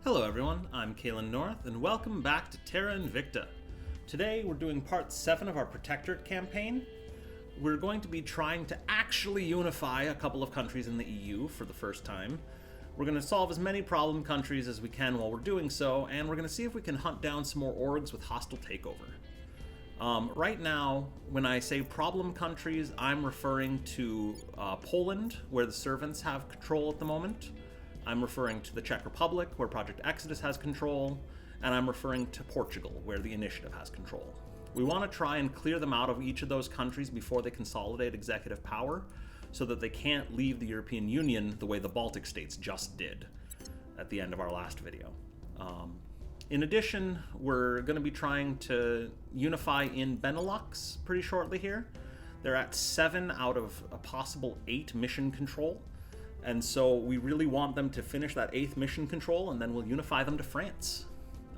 Hello everyone, I'm Kalen North, and welcome back to Terra Invicta. Today we're doing part 7 of our Protectorate campaign. We're going to be trying to actually unify a couple of countries in the EU for the first time. We're going to solve as many problem countries as we can while we're doing so, and we're going to see if we can hunt down some more orgs with hostile takeover. Right now, when I say problem countries, I'm referring to Poland, where the servants have control at the moment. I'm referring to the Czech Republic, where Project Exodus has control, and I'm referring to Portugal, where the Initiative has control. We want to try and clear them out of each of those countries before they consolidate executive power, so that they can't leave the European Union the way the Baltic states just did at the end of our last video. In addition, we're going to be trying to unify in Benelux pretty shortly here. They're at 7 out of a possible 8 mission control. And so we really want them to finish that 8th mission control, and then we'll unify them to France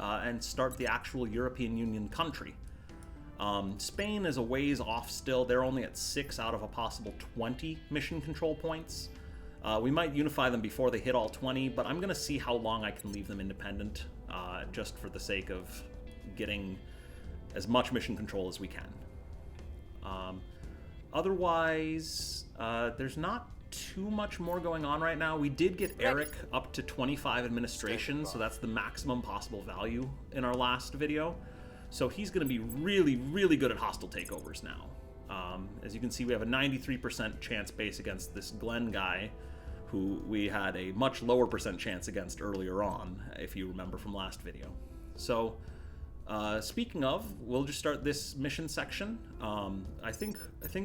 and start the actual European Union country. Spain is a ways off still. They're only at 6 out of a possible 20 mission control points. We might unify them before they hit all 20, but I'm going to see how long I can leave them independent, just for the sake of getting as much mission control as we can. Otherwise, there's not too much more going on right now. We did get Eric up to 25 administration, so that's the maximum possible value in our last video. So he's going to be really, really good at hostile takeovers now. As you can see, we have a 93% chance base against this Glenn guy, who we had a much lower percent chance against earlier on, if you remember from last video. So, speaking of, we'll just start this mission section. I think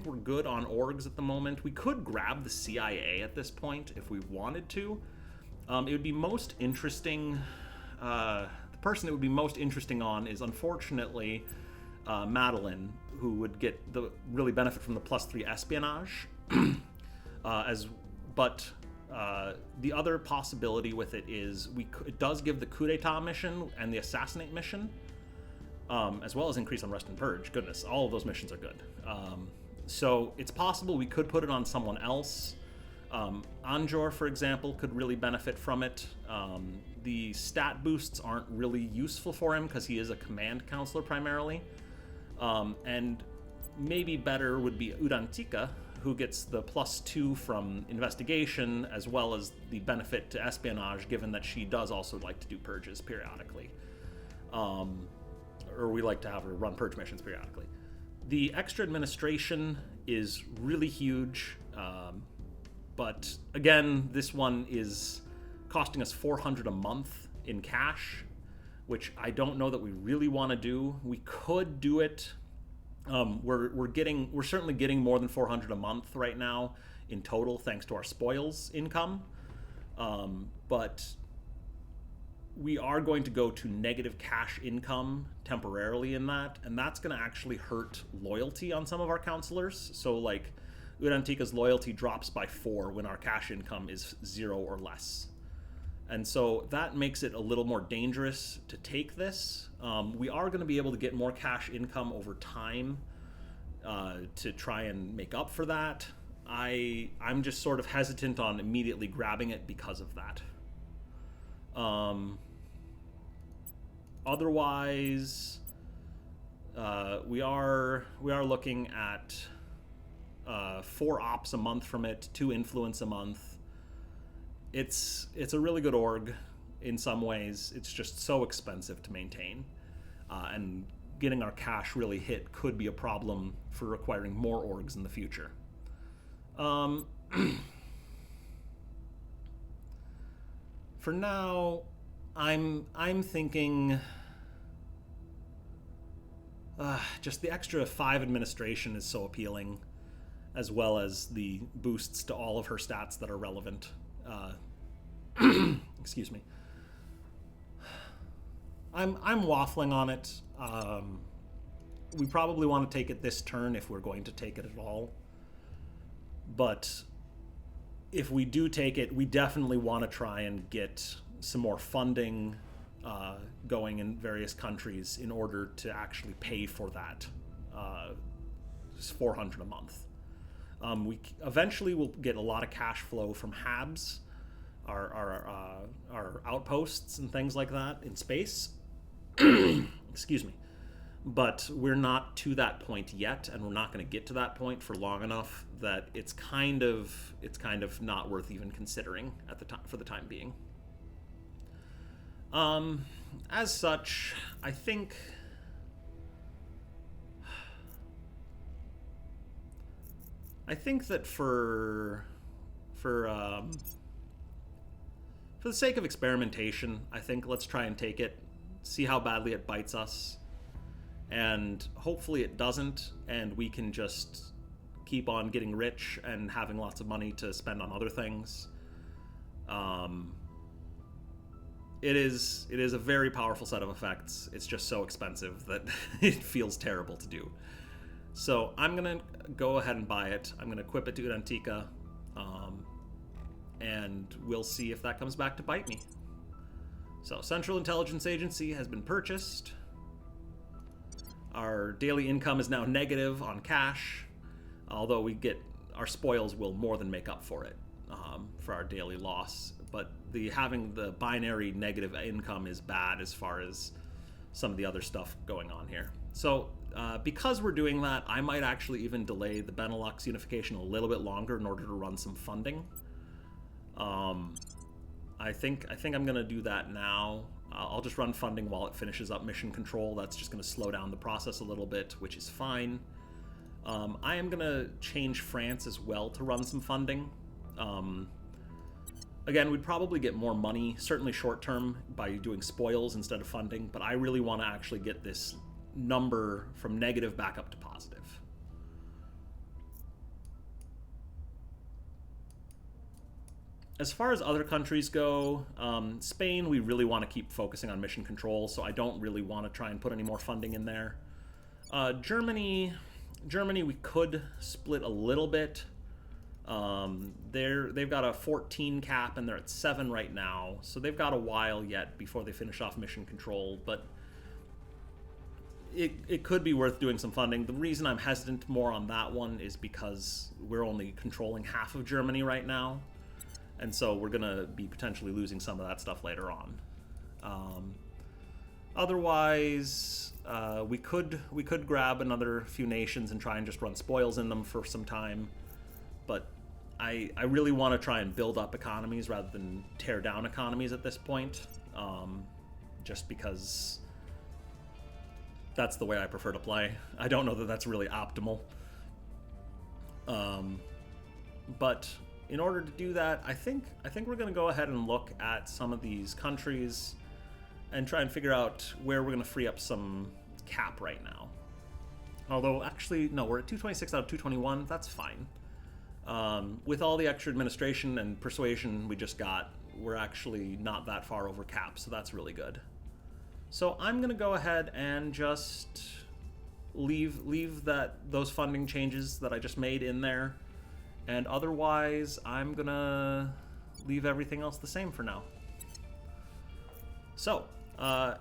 we're good on orgs at the moment. We could grab the CIA at this point if we wanted to. It would be most interesting. The person it would be most interesting on is unfortunately Madeline, who would get the really benefit from the +3 espionage. But the other possibility with it is it does give the coup d'etat mission and the assassinate mission. As well as increase unrest and purge. Goodness, all of those missions are good. So it's possible we could put it on someone else. Anjor, for example, could really benefit from it. The stat boosts aren't really useful for him because he is a command counselor primarily. And maybe better would be Urantika, who gets the +2 from investigation as well as the benefit to espionage, given that she does also like to do purges periodically. Or we like to have her run purge missions periodically. The extra administration is really huge, but again, this one is costing us 400 a month in cash, which I don't know that we really want to do. We could do it. We're certainly getting more than 400 a month right now in total, thanks to our spoils income, but we are going to go to negative cash income temporarily in that, and that's going to actually hurt loyalty on some of our counselors. So like Urantika's loyalty drops by 4 when our cash income is 0 or less. And so that makes it a little more dangerous to take this. We are going to be able to get more cash income over time to try and make up for that. I'm just sort of hesitant on immediately grabbing it because of that. Otherwise, we are looking at 4 ops a month from it, 2 influence a month. It's a really good org in some ways. It's just so expensive to maintain, and getting our cash really hit could be a problem for acquiring more orgs in the future. For now, I'm thinking just the extra 5 administration is so appealing, as well as the boosts to all of her stats that are relevant. Excuse me. I'm waffling on it. We probably want to take it this turn if we're going to take it at all. But if we do take it, we definitely want to try and get some more funding going in various countries in order to actually pay for that 400 a month. We eventually will get a lot of cash flow from HABs, our outposts and things like that in space. Excuse me. But we're not to that point yet, and we're not going to get to that point for long enough that it's kind of not worth even considering at the time for the time being. As such, I think that for the sake of experimentation, I think let's try and take it, see how badly it bites us. And hopefully it doesn't, and we can just keep on getting rich and having lots of money to spend on other things. It is a very powerful set of effects. It's just so expensive that it feels terrible to do. So I'm going to go ahead and buy it. I'm going to equip it to Urantica, and we'll see if that comes back to bite me. So Central Intelligence Agency has been purchased. Our daily income is now negative on cash, although we get our spoils will more than make up for it for our daily loss. But having the binary negative income is bad as far as some of the other stuff going on here. So because we're doing that, I might actually even delay the Benelux unification a little bit longer in order to run some funding. I think I'm gonna do that now. I'll just run funding while it finishes up mission control. That's just going to slow down the process a little bit, which is fine. I am going to change France as well to run some funding. Again, we'd probably get more money, certainly short term, by doing spoils instead of funding, but I really want to actually get this number from negative back up to positive. As far as other countries go, Spain, we really want to keep focusing on mission control, so I don't really want to try and put any more funding in there. Germany, we could split a little bit. They've got a 14 cap, and they're at 7 right now, so they've got a while yet before they finish off mission control, but it could be worth doing some funding. The reason I'm hesitant more on that one is because we're only controlling half of Germany right now. And so we're going to be potentially losing some of that stuff later on. Otherwise, we could grab another few nations and try and just run spoils in them for some time. But I really want to try and build up economies rather than tear down economies at this point. Just because that's the way I prefer to play. I don't know that that's really optimal. But in order to do that, I think we're going to go ahead and look at some of these countries and try and figure out where we're going to free up some cap right now. Although, actually, no, we're at 226 out of 221. That's fine. With all the extra administration and persuasion we just got, we're actually not that far over cap, so that's really good. So I'm going to go ahead and just leave those funding changes that I just made in there. And otherwise, I'm gonna leave everything else the same for now. So,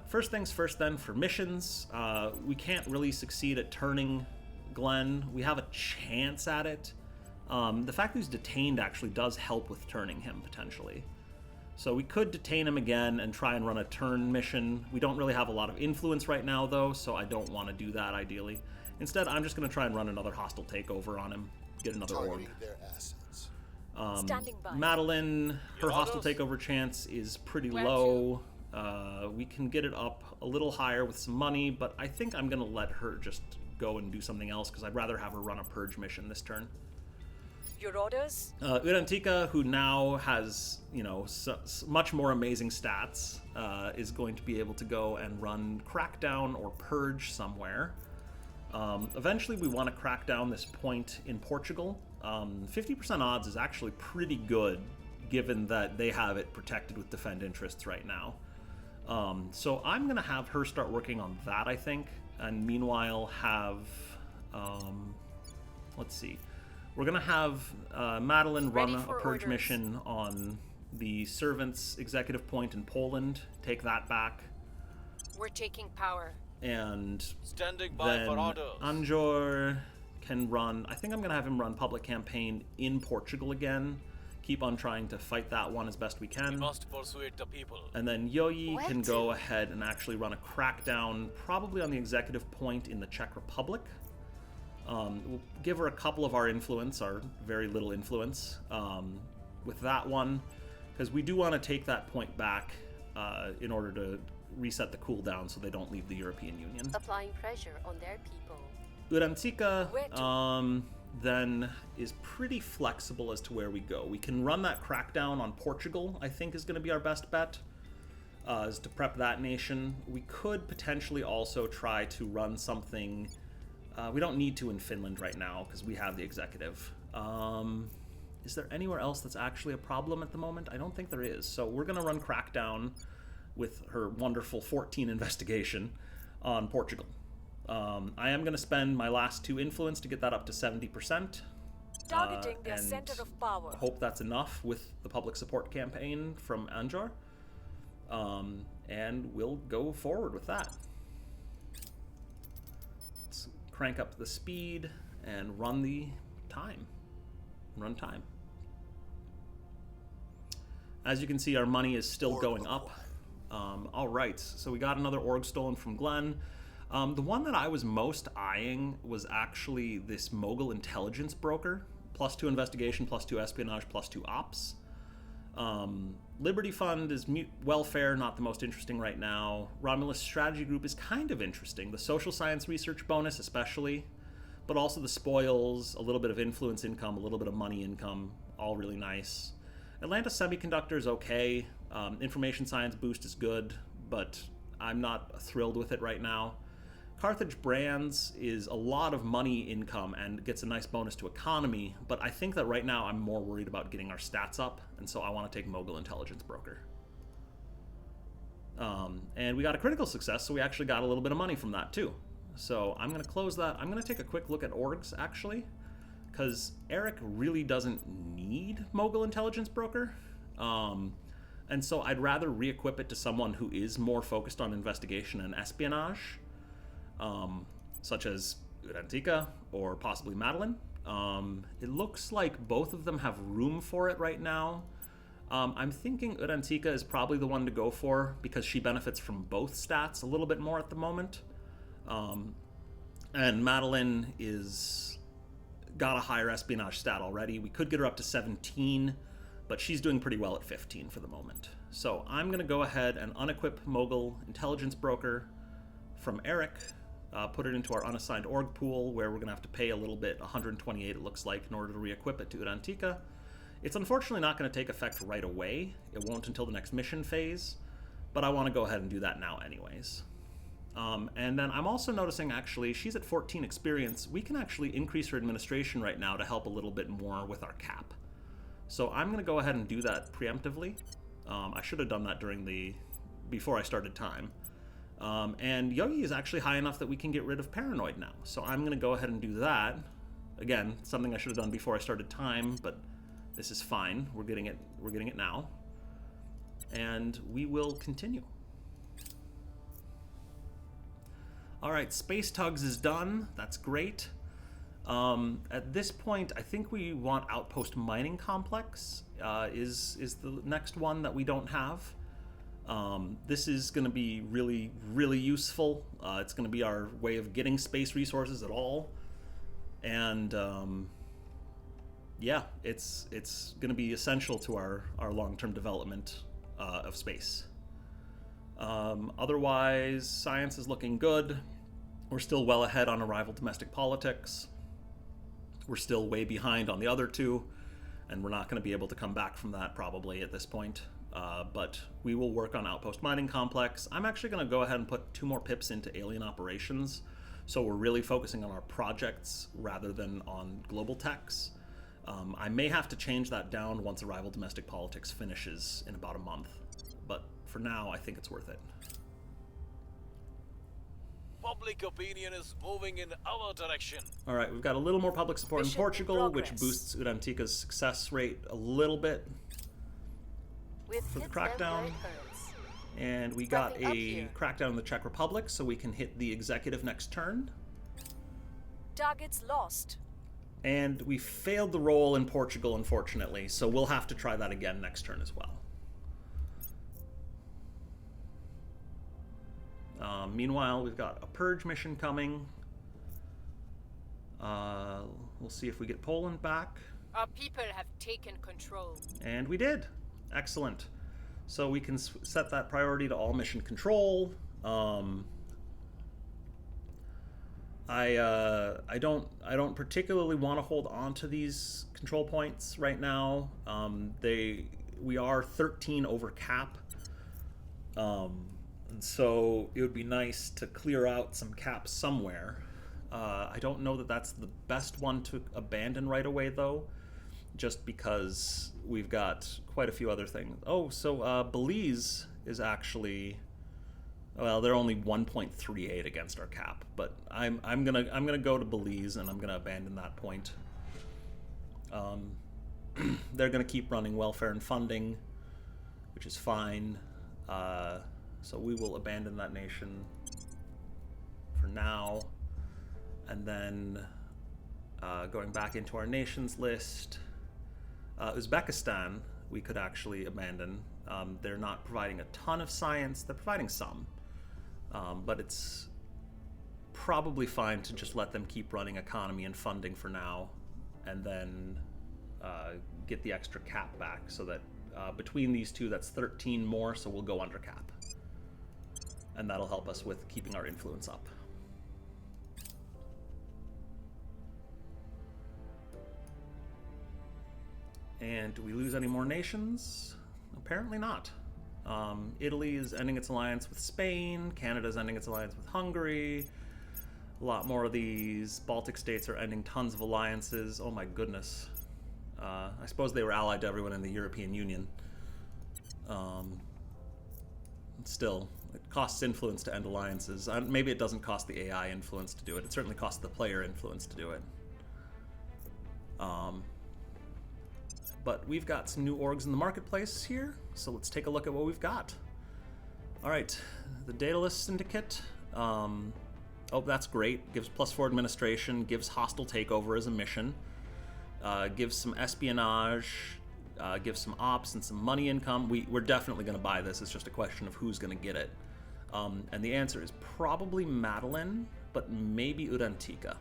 first things first then, for missions, we can't really succeed at turning Glenn. We have a chance at it. The fact that he's detained actually does help with turning him, potentially. So we could detain him again and try and run a turn mission. We don't really have a lot of influence right now, though, so I don't want to do that, ideally. Instead, I'm just going to try and run another hostile takeover on him. Get another org. Madeline, her hostile takeover chance is pretty low. We can get it up a little higher with some money, but I think I'm going to let her just go and do something else because I'd rather have her run a purge mission this turn. Your orders? Urantica, who now has, much more amazing stats, is going to be able to go and run Crackdown or Purge somewhere. Eventually, we want to crack down this point in Portugal. 50% odds is actually pretty good, given that they have it protected with defend interests right now. So I'm going to have her start working on that, I think, and meanwhile have... let's see. We're going to have Madeline run a purge mission on the Servants Executive Point in Poland, take that back. We're taking power. And standing by then for orders. Anjor can run... I think I'm going to have him run public campaign in Portugal again, keep on trying to fight that one as best we We can. must persuade the people. And then Yoyi can What? go ahead and actually run a crackdown, probably on the executive point in the Czech Republic. We'll give her a couple of our influence, our very little influence, with that one, because we do want to take that point back in order to reset the cooldown so they don't leave the European Union. Applying pressure on their people. Urantica Where to? then is pretty flexible as to where we go. We can run that crackdown on Portugal, I think is going to be our best bet, is to prep that nation. We could potentially also try to run something. We don't need to in Finland right now because we have the executive. Is there anywhere else that's actually a problem at the moment? I don't think there is. So we're going to run crackdown with her wonderful 14 investigation on Portugal. I am going to spend my last 2 influence to get that up to 70%. Targeting their and center of power. hope that's enough with the public support campaign from Anjar. And we'll go forward with that. Let's crank up the speed and run the time. Run time. As you can see, our money is still going up. All right, so we got another org stolen from Glenn. The one that I was most eyeing was actually this Mogul intelligence broker. +2 investigation, +2 espionage, +2 ops. Liberty Fund is welfare, not the most interesting right now. Romulus Strategy Group is kind of interesting. The social science research bonus especially, but also the spoils, a little bit of influence income, a little bit of money income, all really nice. Atlanta Semiconductor is okay. Information science boost is good, but I'm not thrilled with it right now. Carthage Brands is a lot of money income and gets a nice bonus to economy, but I think that right now I'm more worried about getting our stats up, and so I want to take Mogul Intelligence Broker. And we got a critical success, so we actually got a little bit of money from that too. So I'm going to close that. I'm going to take a quick look at orgs, actually, because Eric really doesn't need Mogul Intelligence Broker. And so I'd rather re-equip it to someone who is more focused on investigation and espionage, such as Urantica or possibly Madeline. It looks like both of them have room for it right now. I'm thinking Urantica is probably the one to go for because she benefits from both stats a little bit more at the moment. And Madeline is got a higher espionage stat already. We could get her up to 17, but she's doing pretty well at 15 for the moment. So I'm going to go ahead and unequip Mogul Intelligence Broker from Eric, put it into our unassigned org pool, where we're going to have to pay a little bit, 128 it looks like, in order to re-equip it to Urantica. It's unfortunately not going to take effect right away. It won't until the next mission phase, but I want to go ahead and do that now anyways. And then I'm also noticing, actually, she's at 14 experience. We can actually increase her administration right now to help a little bit more with our cap. So I'm going to go ahead and do that preemptively. I should have done that before I started time. And Yogi is actually high enough that we can get rid of Paranoid now. So I'm going to go ahead and do that. Again, something I should have done before I started time, but this is fine. We're getting it now. And we will continue. All right, Space Tugs is done. That's great. At this point, I think we want Outpost Mining Complex is the next one that we don't have. This is going to be really, really useful. It's going to be our way of getting space resources at all. And yeah, it's going to be essential to our long-term development of space. Otherwise, science is looking good. We're still well ahead on arrival domestic politics. We're still way behind on the other two, and we're not going to be able to come back from that probably at this point. But we will work on Outpost Mining Complex. I'm actually going to go ahead and put 2 more pips into alien operations, so we're really focusing on our projects rather than on global techs. I may have to change that down once arrival domestic politics finishes in about a month, but for now I think it's worth it. Public opinion is moving in our direction. All right, we've got a little more public support in Mission in Portugal, which progress. boosts Urantica's success rate a little bit. With For the hits them where crackdown. it hurts. And we got Stepping up a here. crackdown in the Czech Republic, so we can hit the executive next turn. Targets lost. And we failed the roll in Portugal, unfortunately, so we'll have to try that again next turn as well. Meanwhile, we've got a purge mission coming. We'll see if we get Poland back. Our people have taken control. And we did. Excellent. So we can set that priority to all mission control. I don't particularly want to hold on to these control points right now. We are 13 over cap. And so it would be nice to clear out some cap somewhere. I don't know that that's the best one to abandon right away, though, just because we've got quite a few other things. Oh, so Belize is actually, well, they're only 1.38 against our cap, but I'm gonna go to Belize and I'm gonna abandon that point. They're gonna keep running welfare and funding, which is fine. So we will abandon that nation for now. And then going back into our nations list, Uzbekistan we could actually abandon. They're not providing a ton of science. They're providing some. But it's probably fine to just let them keep running economy and funding for now, and then get the extra cap back, so that between these two, that's 13 more, so we'll go under cap. And that'll help us with keeping our influence up. And do we lose any more nations? Apparently not. Italy is ending its alliance with Spain. Canada's ending its alliance with Hungary. A lot more of these Baltic states are ending tons of alliances. Oh my goodness. I suppose they were allied to everyone in the European Union. Still, it costs influence to end alliances. Maybe it doesn't cost the AI influence to do it. It certainly costs the player influence to do it. But we've got some new orgs in the marketplace here, so let's take a look at what we've got. All right, the Daedalus Syndicate. Oh, that's great. Gives +4 administration, gives hostile takeover as a mission, gives some espionage, gives some ops and some money income. We're definitely going to buy this. It's just a question of who's going to get it. And the answer is probably Madeline, but maybe Urantika.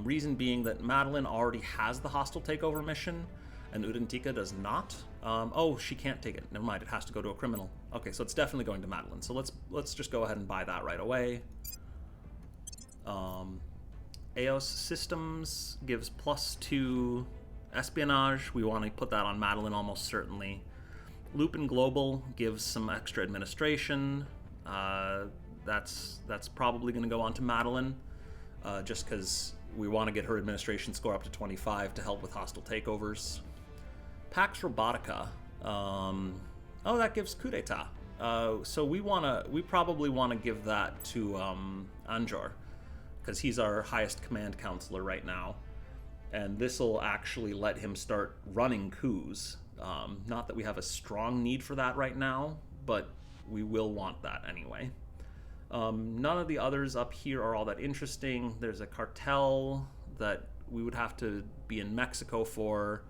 Reason being that Madeline already has the hostile takeover mission, and Urantika does not. Oh, she can't take it. Never mind. It has to go to a criminal. Okay, so it's definitely going to Madeline. So let's just go ahead and buy that right away. EOS Systems gives +2 espionage. We want to put that on Madeline almost certainly. Lupin Global gives some extra administration. That's probably going to go on to Madeline, just because we want to get her administration score up to 25 to help with hostile takeovers. Pax Robotica. Oh, that gives coup d'etat. So we probably want to give that to Anjor, because he's our highest command counselor right now, and this will actually let him start running coups. Not that we have a strong need for that right now, but we will want that anyway. None of the others up here are all that interesting. There's a cartel that we would have to be in Mexico for.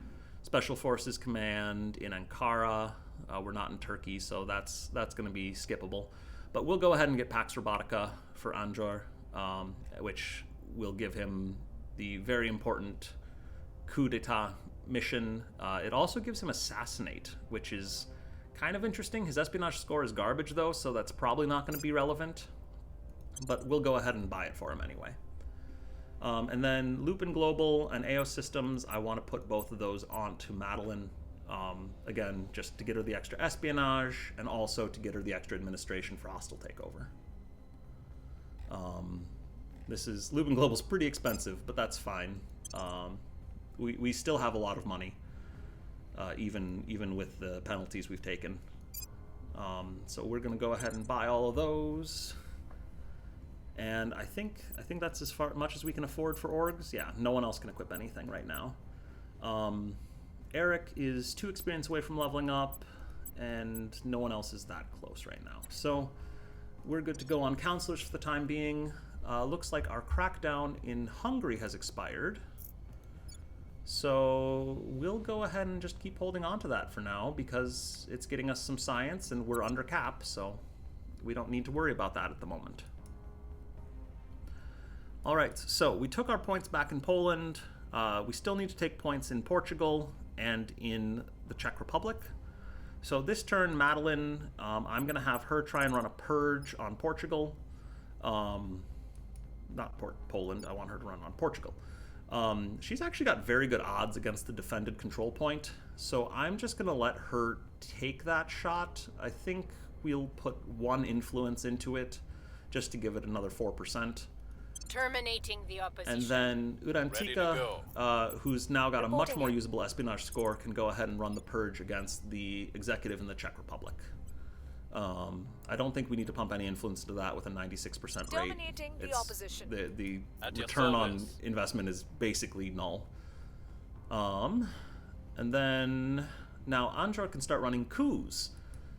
Special Forces Command in Ankara. We're not in Turkey, so that's going to be skippable. But we'll go ahead and get Pax Robotica for Anjor, which will give him the very important coup d'etat mission. It also gives him Assassinate, which is kind of interesting. His espionage score is garbage, though, so that's probably not going to be relevant. But we'll go ahead and buy it for him anyway. And then Lupin Global and EOS Systems, I want to put both of those onto Madeline. Again, just to get her the extra espionage and also to get her the extra administration for hostile takeover. Lupin Global's pretty expensive, but that's fine. We still have a lot of money, even with the penalties we've taken. So we're going to go ahead and buy all of those. And I think that's as much as we can afford for orgs. Yeah, no one else can equip anything right now. Eric is 2 experience away from leveling up, and no one else is that close right now. So we're good to go on counselors for the time being. Looks like our crackdown in Hungary has expired. So we'll go ahead and just keep holding on to that for now because it's getting us some science and we're under cap, so we don't need to worry about that at the moment. All right, so we took our points back in Poland. We still need to take points in Portugal and in the Czech Republic. So this turn, Madeline, I'm going to have her try and run a purge on Portugal. Not Poland, I want her to run on Portugal. She's actually got very good odds against the defended control point, so I'm just going to let her take that shot. I think we'll put 1 influence into it just to give it another 4%. Terminating the opposition. And then Urantika, who's now got a much more usable espionage score, can go ahead and run the purge against the executive in the Czech Republic. I don't think we need to pump any influence into that with a 96% rate. Dominating the opposition. The return on investment is basically null. And then now Andra can start running coups.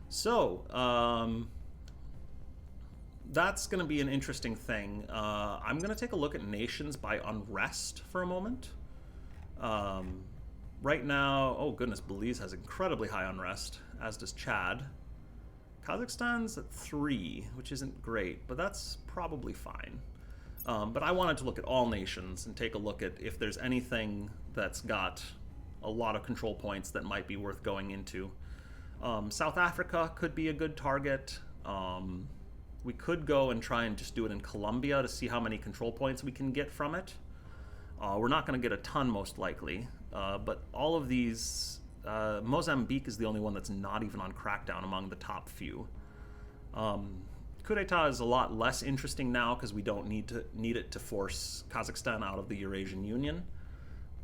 So, that's going to be an interesting thing. I'm going to take a look at nations by unrest for a moment. Right now, oh goodness, Belize has incredibly high unrest, as does Chad. Kazakhstan's at 3, which isn't great, but that's probably fine. But I wanted to look at all nations and take a look at if there's anything that's got a lot of control points that might be worth going into. South Africa could be a good target. We could go and try and just do it in Colombia to see how many control points we can get from it. We're not going to get a ton, most likely, but all of these... Mozambique is the only one that's not even on crackdown among the top few. Coup d'etat is a lot less interesting now because we don't need it to force Kazakhstan out of the Eurasian Union.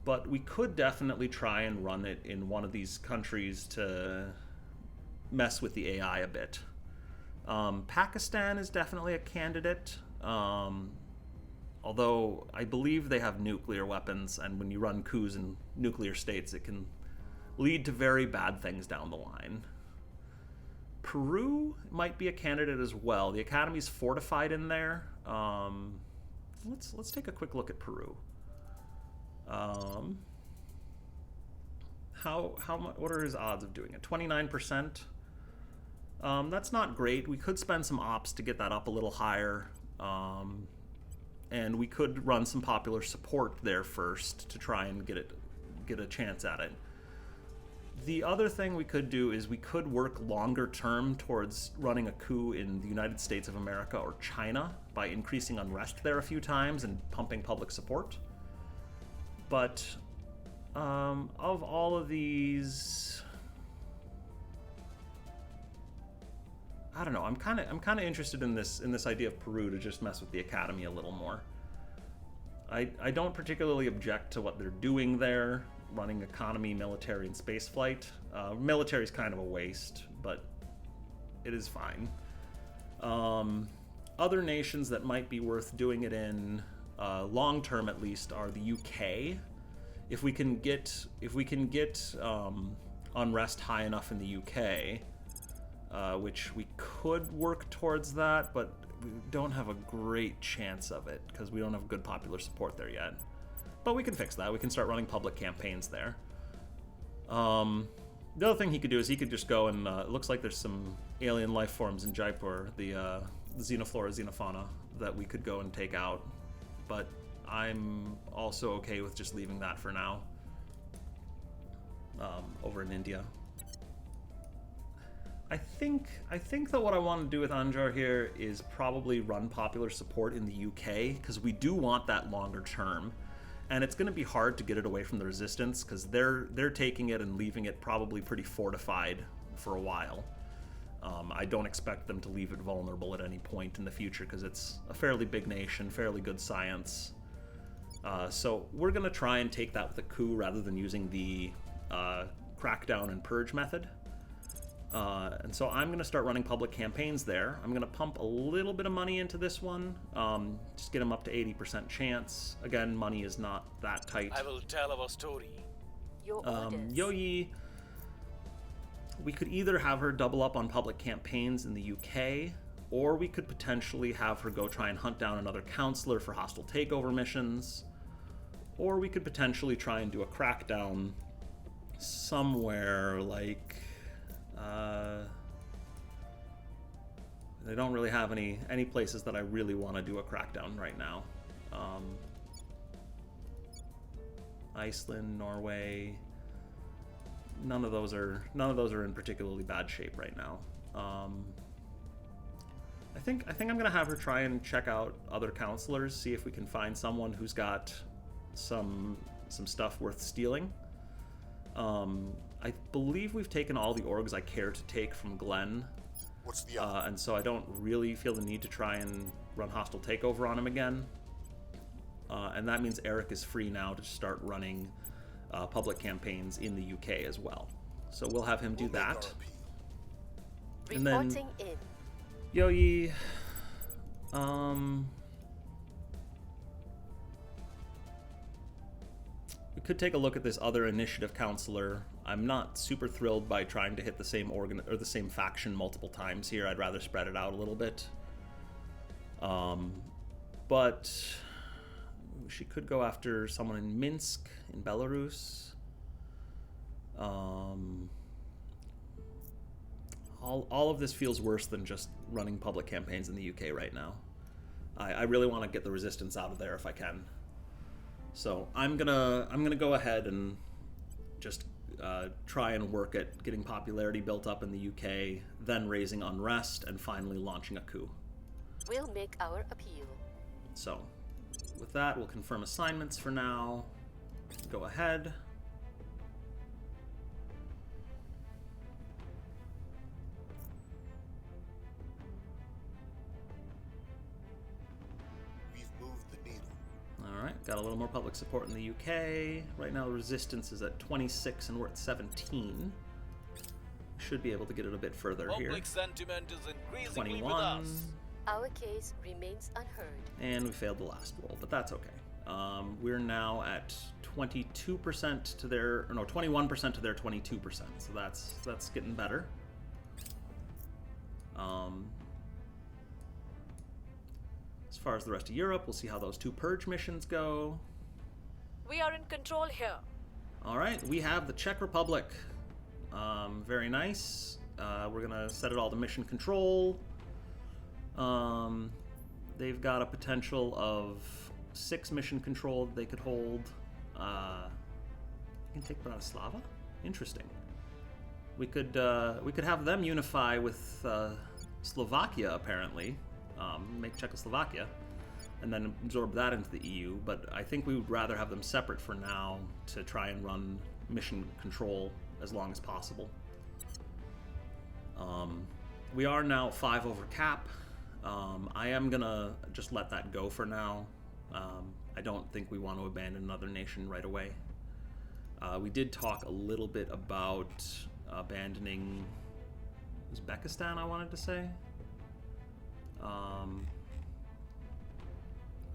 But we could definitely try and run it in one of these countries to mess with the AI a bit. Pakistan is definitely a candidate, although I believe they have nuclear weapons, and when you run coups in nuclear states, it can lead to very bad things down the line. Peru might be a candidate as well. The Academy's fortified in there. Let's take a quick look at Peru. What are his odds of doing it? 29%. That's not great. We could spend some ops to get that up a little higher. And we could run some popular support there first to try and get a chance at it. The other thing we could do is we could work longer term towards running a coup in the United States of America or China by increasing unrest there a few times and pumping public support. But of all of these, I don't know. I'm kind of interested in this idea of Peru to just mess with the Academy a little more. I don't particularly object to what they're doing there. Running economy, military, and space flight. Military is kind of a waste, but it is fine. Other nations that might be worth doing it in, long term at least, are the UK. If we can get unrest high enough in the UK, which we could work towards that, but we don't have a great chance of it because we don't have good popular support there yet. But we can fix that. We can start running public campaigns there. The other thing he could do is he could just go and... it looks like there's some alien life forms in Jaipur, the xenoflora, xenofauna, that we could go and take out. But I'm also okay with just leaving that for now. Over in India. I think that what I want to do with Anjar here is probably run popular support in the UK, because we do want that longer term. And it's going to be hard to get it away from the resistance because they're taking it and leaving it probably pretty fortified for a while. I don't expect them to leave it vulnerable at any point in the future because it's a fairly big nation, fairly good science. So we're going to try and take that with a coup rather than using the crackdown and purge method. And so I'm going to start running public campaigns there. I'm going to pump a little bit of money into this one, just get them up to 80% chance. Again, money is not that tight. I will tell our story. Your orders. Yoyi, we could either have her double up on public campaigns in the UK, or we could potentially have her go try and hunt down another counselor for hostile takeover missions, Or we could potentially try and do a crackdown somewhere like... they don't really have any places that I really want to do a crackdown right now. Iceland, Norway, none of those are in particularly bad shape right now. I think I'm gonna have her try and check out other counselors, see if we can find someone who's got some stuff worth stealing. I believe we've taken all the orgs I care to take from Glenn. What's the other? And so I don't really feel the need to try and run hostile takeover on him again. And that means Eric is free now to start running public campaigns in the UK as well. So we'll have him do that. And then Reporting in. Yoyi, we could take a look at this other initiative counselor. I'm not super thrilled by trying to hit the same organ or the same faction multiple times here. I'd rather spread it out a little bit. But she could go after someone in Minsk, in Belarus. All of this feels worse than just running public campaigns in the UK right now. I really want to get the resistance out of there if I can. So I'm gonna go ahead and just try and work at getting popularity built up in the UK, then raising unrest, and finally launching a coup. We'll make our appeal. So with that, we'll confirm assignments for now. Go ahead. We've moved the needle. Alright, got a little more public support in the UK. Right now, the resistance is at 26 and we're at 17. Should be able to get it a bit further here. Public sentiment is increasingly with 21. us. Our case remains unheard. And we failed the last roll, but that's okay. We're now at 22% to their, or no, 21% to their 22%. So that's getting better. As far as the rest of Europe, we'll see how those 2 purge missions go. We are in control here. All right, we have the Czech Republic. Very nice. We're gonna set it all to mission control. They've got a potential of 6 mission control that they could hold. We can take Bratislava. Interesting. We could have them unify with Slovakia apparently, make Czechoslovakia, and then absorb that into the EU. But I think we would rather have them separate for now to try and run mission control as long as possible. We are now 5 over cap. I am gonna just let that go for now. I don't think we want to abandon another nation right away. We did talk a little bit about abandoning Uzbekistan, I wanted to say.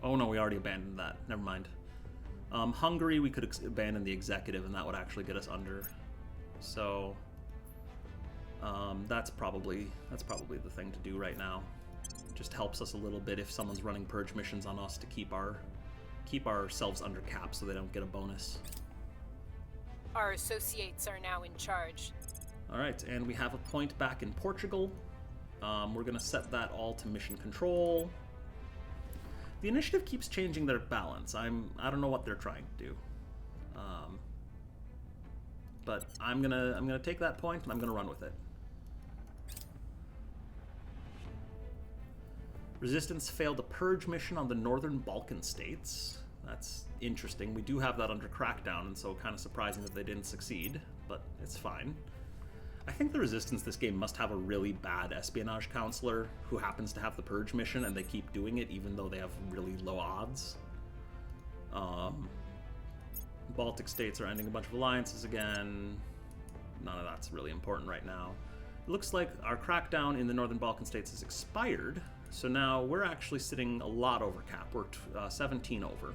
Oh no, we already abandoned that. Never mind. Hungary, we could abandon the executive, and that would actually get us under. So that's probably the thing to do right now. Just helps us a little bit if someone's running purge missions on us to keep ourselves under cap so they don't get a bonus. Our associates are now in charge. All right, and we have a point back in Portugal. We're going to set that all to mission control. The initiative keeps changing their balance. I don't know what they're trying to do. But I'm gonna take that point and I'm gonna run with it. Resistance failed a purge mission on the Northern Balkan states. That's interesting. We do have that under crackdown, and so kind of surprising that they didn't succeed, but it's fine. I think the Resistance this game must have a really bad espionage counselor who happens to have the purge mission, and they keep doing it even though they have really low odds. Baltic states are ending a bunch of alliances again. None of that's really important right now. It looks like our crackdown in the Northern Balkan states has expired, so now we're actually sitting a lot over cap. We're 17 over.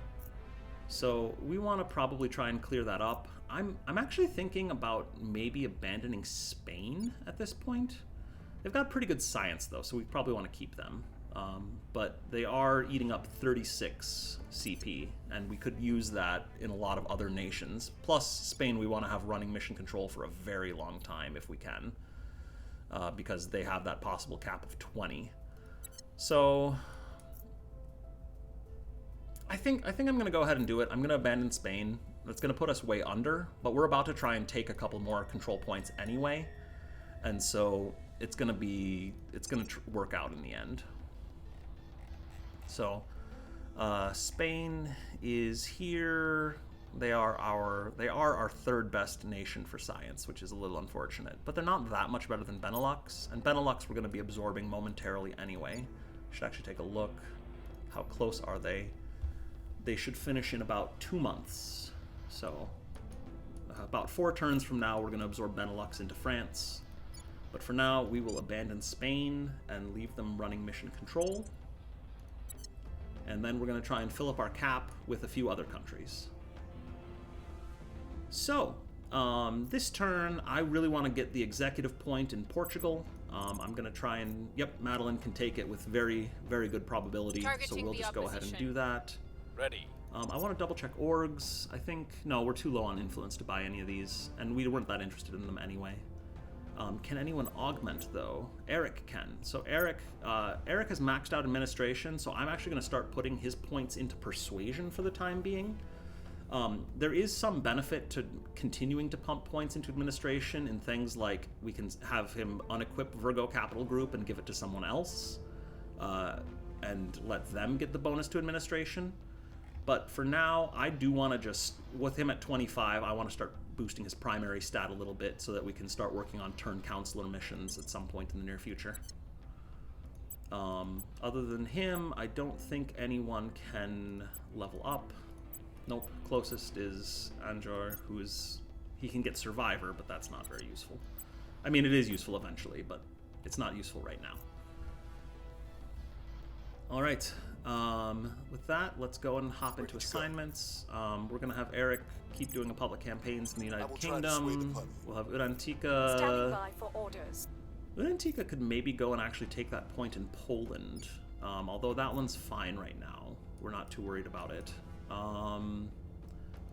So we want to probably try and clear that up. I'm actually thinking about maybe abandoning Spain at this point. They've got pretty good science though, so we probably want to keep them. But they are eating up 36 CP, and we could use that in a lot of other nations. Plus, Spain, we want to have running mission control for a very long time if we can, because they have that possible cap of 20. So, I think I'm going to go ahead and do it. I'm going to abandon Spain. That's going to put us way under, but we're about to try and take a couple more control points anyway, and so it's going to work out in the end. So, Spain is here. They are our third best nation for science, which is a little unfortunate. But they're not that much better than Benelux. And Benelux we're going to be absorbing momentarily anyway. Should actually take a look. How close are they? They should finish in about 2 months. So, about 4 turns from now, we're going to absorb Benelux into France. But for now, we will abandon Spain and leave them running mission control. And then we're going to try and fill up our cap with a few other countries. So, this turn, I really want to get the executive point in Portugal. I'm going to try and, yep, Madeline can take it with very, very good probability. So we'll just go ahead and do that. Ready. I want to double check orgs. I think, no, we're too low on influence to buy any of these. And we weren't that interested in them anyway. Can anyone augment, though? Eric can. So Eric has maxed out administration, so I'm actually going to start putting his points into persuasion for the time being. There is some benefit to continuing to pump points into administration in things like we can have him unequip Virgo Capital Group and give it to someone else, and let them get the bonus to administration. But for now, I do want to just, with him at 25, I want to start boosting his primary stat a little bit so that we can start working on turn counselor missions at some point in the near future. Other than him, I don't think anyone can level up. Nope, closest is Anjor, he can get Survivor, but that's not very useful. I mean, it is useful eventually, but it's not useful right now. Alright, with that, let's go and hop into assignments. We're going to have Eric keep doing a public campaigns in the United Kingdom. We'll have Urantika. Standing by for orders. Urantika could maybe go and actually take that point in Poland, although that one's fine right now. We're not too worried about it.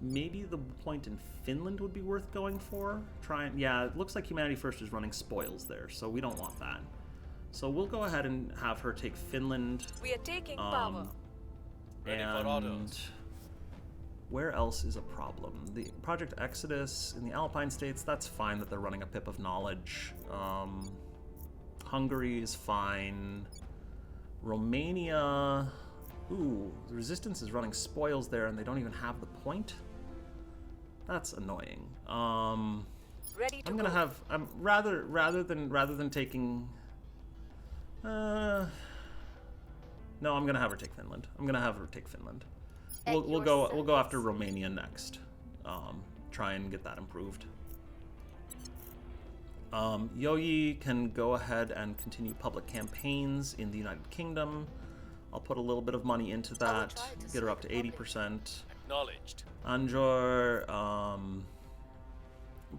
Maybe the point in Finland would be worth going for. Yeah, it looks like Humanity First is running spoils there, so we don't want that. So we'll go ahead and have her take Finland. We are taking power. Ready for orders. Where else is a problem? The Project Exodus in the Alpine states, that's fine that they're running a pip of knowledge. Hungary is fine. Romania, ooh, the Resistance is running spoils there and they don't even have the point? That's annoying. Ready to I'm gonna have, rather than taking, no, I'm gonna have her take Finland. We'll go after Romania next. Try and get that improved. Yoyi can go ahead and continue public campaigns in the United Kingdom. I'll put a little bit of money into that, get her up to 80%. Acknowledged. Anjor,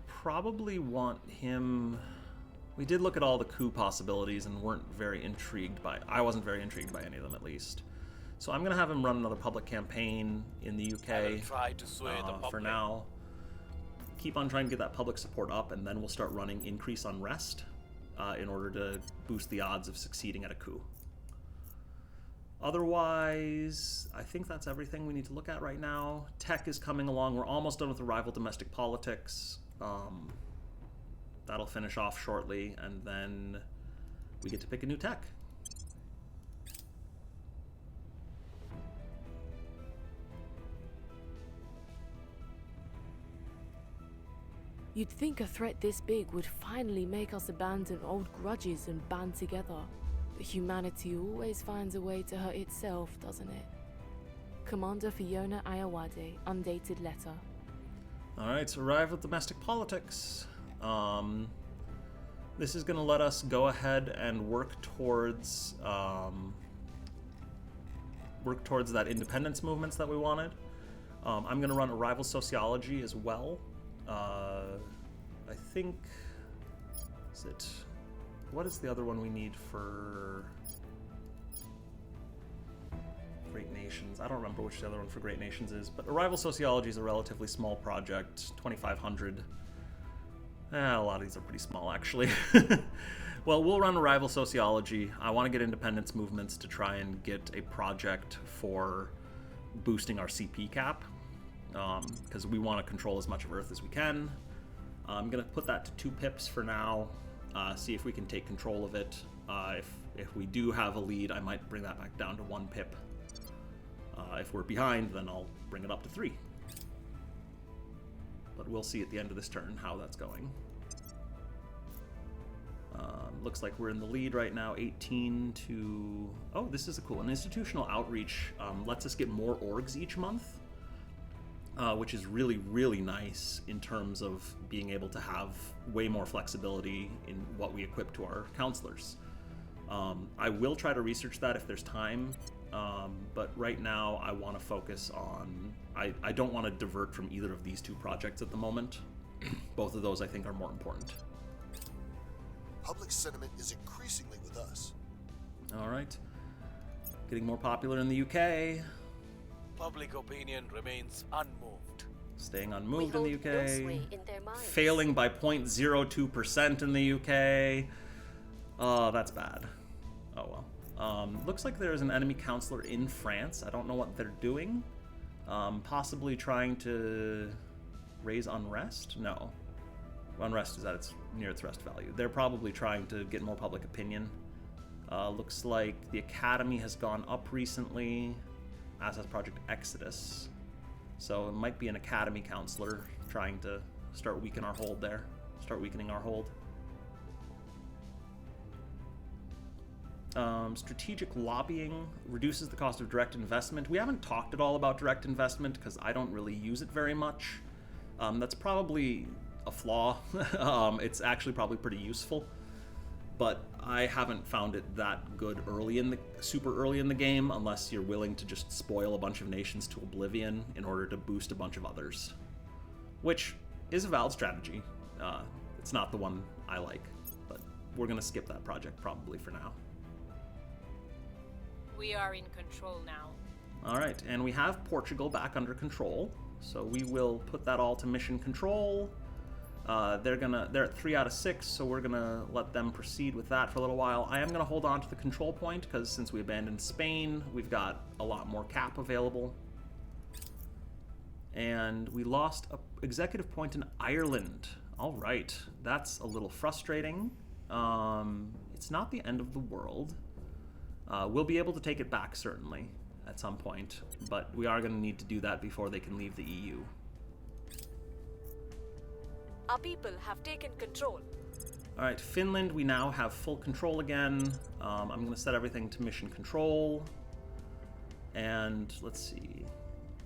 probably want him. We did look at all the coup possibilities and weren't very intrigued by. I wasn't very intrigued by any of them, at least. So I'm gonna have him run another public campaign in the UK. I will try to sway the public. For now. Keep on trying to get that public support up, and then we'll start running increase unrest in order to boost the odds of succeeding at a coup. Otherwise, I think that's everything we need to look at right now. Tech is coming along. We're almost done with the rival domestic politics. That'll finish off shortly, and then we get to pick a new tech. You'd think a threat this big would finally make us abandon old grudges and band together. But humanity always finds a way to hurt itself, doesn't it? Commander Fiona Ayawade, undated letter. Alright, so rival domestic politics. This is going to let us go ahead and work towards that independence movements that we wanted. I'm going to run a rival sociology as well. I think, what is the other one we need for Nations. I don't remember which the other one for Great Nations is, but Arrival Sociology is a relatively small project, 2,500. A lot of these are pretty small, actually. Well, we'll run Arrival Sociology. I want to get independence movements to try and get a project for boosting our CP cap, because we want to control as much of Earth as we can. I'm going to put that to 2 pips for now, see if we can take control of it. If we do have a lead, I might bring that back down to 1 pip. If we're behind, then I'll bring it up to 3. But we'll see at the end of this turn how that's going. Looks like we're in the lead right now, 18 to... Oh, this is cool. An institutional outreach lets us get more orgs each month, which is really, really nice in terms of being able to have way more flexibility in what we equip to our counselors. I will try to research that if there's time, but right now I want to focus on... I don't want to divert from either of these 2 projects at the moment. Both of those I think are more important. Public sentiment is increasingly with us. All right. Getting more popular in the UK. Public opinion remains unmoved. Staying unmoved in We the hold no sway UK. in their minds. Failing by 0.02% in the UK. Oh, that's bad. Oh well. Looks like there's an enemy counselor in France. I don't know what they're doing. Possibly trying to raise unrest? No. Unrest is at near its rest value. They're probably trying to get more public opinion. Looks like the Academy has gone up recently, as has Project Exodus. So it might be an Academy counselor trying to start weakening our hold there. Strategic lobbying reduces the cost of direct investment. We haven't talked at all about direct investment because I don't really use it very much. That's probably a flaw. It's actually probably pretty useful, but I haven't found it that good super early in the game unless you're willing to just spoil a bunch of nations to oblivion in order to boost a bunch of others, which is a valid strategy. It's not the one I like, but we're gonna skip that project probably for now. We are in control now. All right, and we have Portugal back under control, so we will put that all to mission control. They're at 3 out of 6, so we're gonna let them proceed with that for a little while. I am gonna hold on to the control point because since we abandoned Spain, we've got a lot more cap available. And we lost an executive point in Ireland. All right, that's a little frustrating. It's not the end of the world. We'll be able to take it back certainly at some point, but we are gonna need to do that before they can leave the EU. Our people have taken control. All right, Finland, we now have full control again. I'm going to set everything to mission control. And let's see.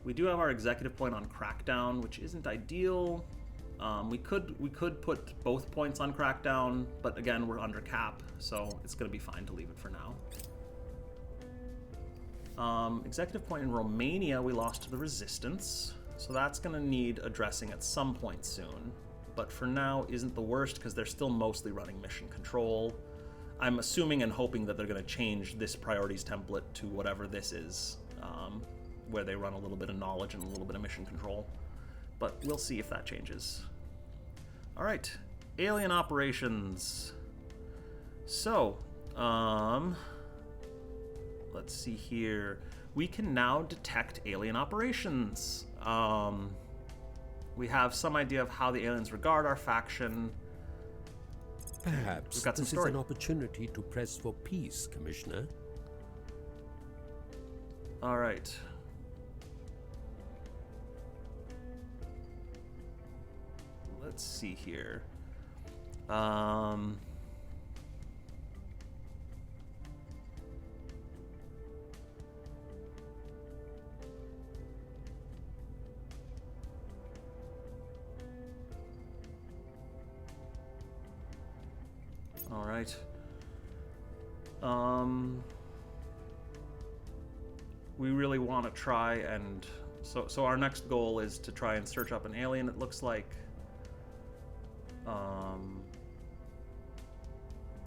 We do have our executive point on Crackdown, which isn't ideal. We could put both points on Crackdown, but again, we're under cap, so it's going to be fine to leave it for now. Executive point in Romania, we lost to the Resistance, so that's going to need addressing at some point soon. But for now isn't the worst because they're still mostly running mission control. I'm assuming and hoping that they're going to change this priorities template to whatever this is, where they run a little bit of knowledge and a little bit of mission control. But we'll see if that changes. All right, alien operations. So, let's see here. We can now detect alien operations. We have some idea of how the aliens regard our faction. Perhaps We've got some this is story. an opportunity to press for peace, Commissioner. All right. Let's see here. All right. We really want to try and so our next goal is to try and search up an alien. It looks like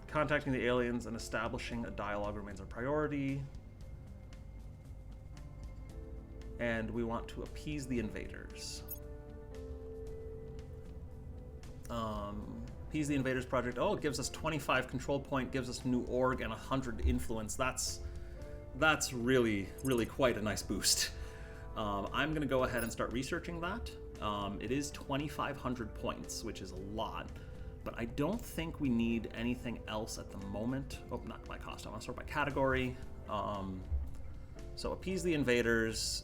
contacting the aliens and establishing a dialogue remains our priority. and we want to appease the invaders. Appease the invaders project. Oh, it gives us 25 control point, gives us new org and 100 influence. That's really, really quite a nice boost. I'm going to go ahead and start researching that. It is 2,500 points, which is a lot, but I don't think we need anything else at the moment. Oh, not by cost. I want to sort by category. So appease the invaders.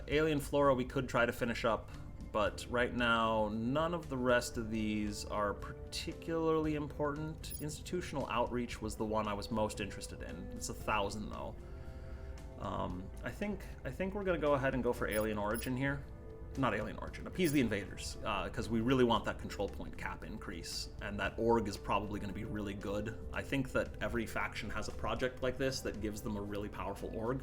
Alien flora we could try to finish up, but right now none of the rest of these are particularly important. Institutional outreach was the one I was most interested in. It's 1,000 though. I think we're gonna go ahead and go for alien origin here. Not alien origin, appease the invaders, because we really want that control point cap increase, and that org is probably going to be really good. I think that every faction has a project like this that gives them a really powerful org.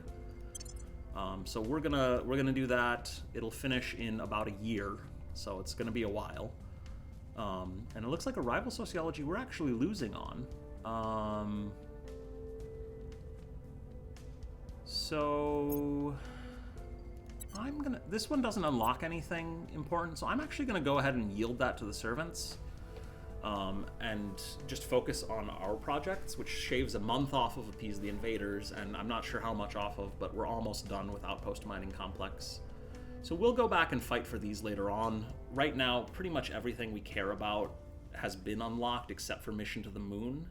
So we're gonna do that. It'll finish in about a year, so it's gonna be a while. And it looks like a rival sociology we're actually losing on. So this one doesn't unlock anything important, so I'm actually gonna go ahead and yield that to the servants, and just focus on our projects, which shaves a month off of appease the invaders, and I'm not sure how much off of, but we're almost done with outpost mining complex. So we'll go back and fight for these later on. Right now, pretty much everything we care about has been unlocked except for mission to the moon,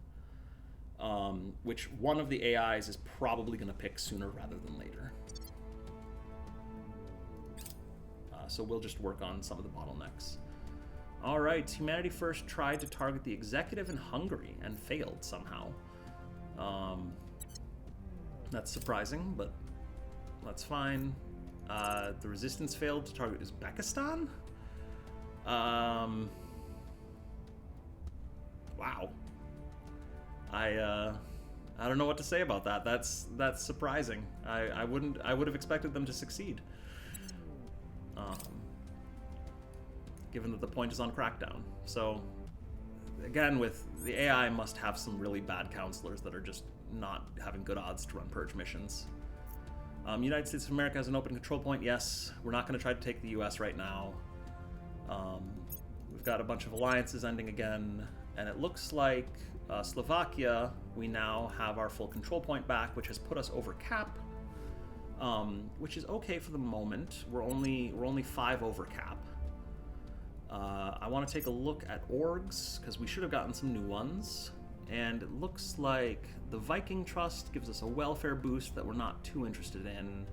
which one of the AIs is probably going to pick sooner rather than later. So we'll just work on some of the bottlenecks. All right, Humanity First tried to target the executive in Hungary and failed somehow. That's surprising, but that's fine. The Resistance failed to target Uzbekistan? Wow. I don't know what to say about that. That's surprising. I would have expected them to succeed. Given that the point is on Crackdown. So, again, with the AI must have some really bad counselors that are just not having good odds to run purge missions. United States of America has an open control point. Yes, we're not going to try to take the US right now. We've got a bunch of alliances ending again, and it looks like Slovakia, we now have our full control point back, which has put us over cap, which is okay for the moment. We're only 5 over cap. I want to take a look at orgs, because we should have gotten some new ones. And it looks like the Viking Trust gives us a welfare boost that we're not too interested in.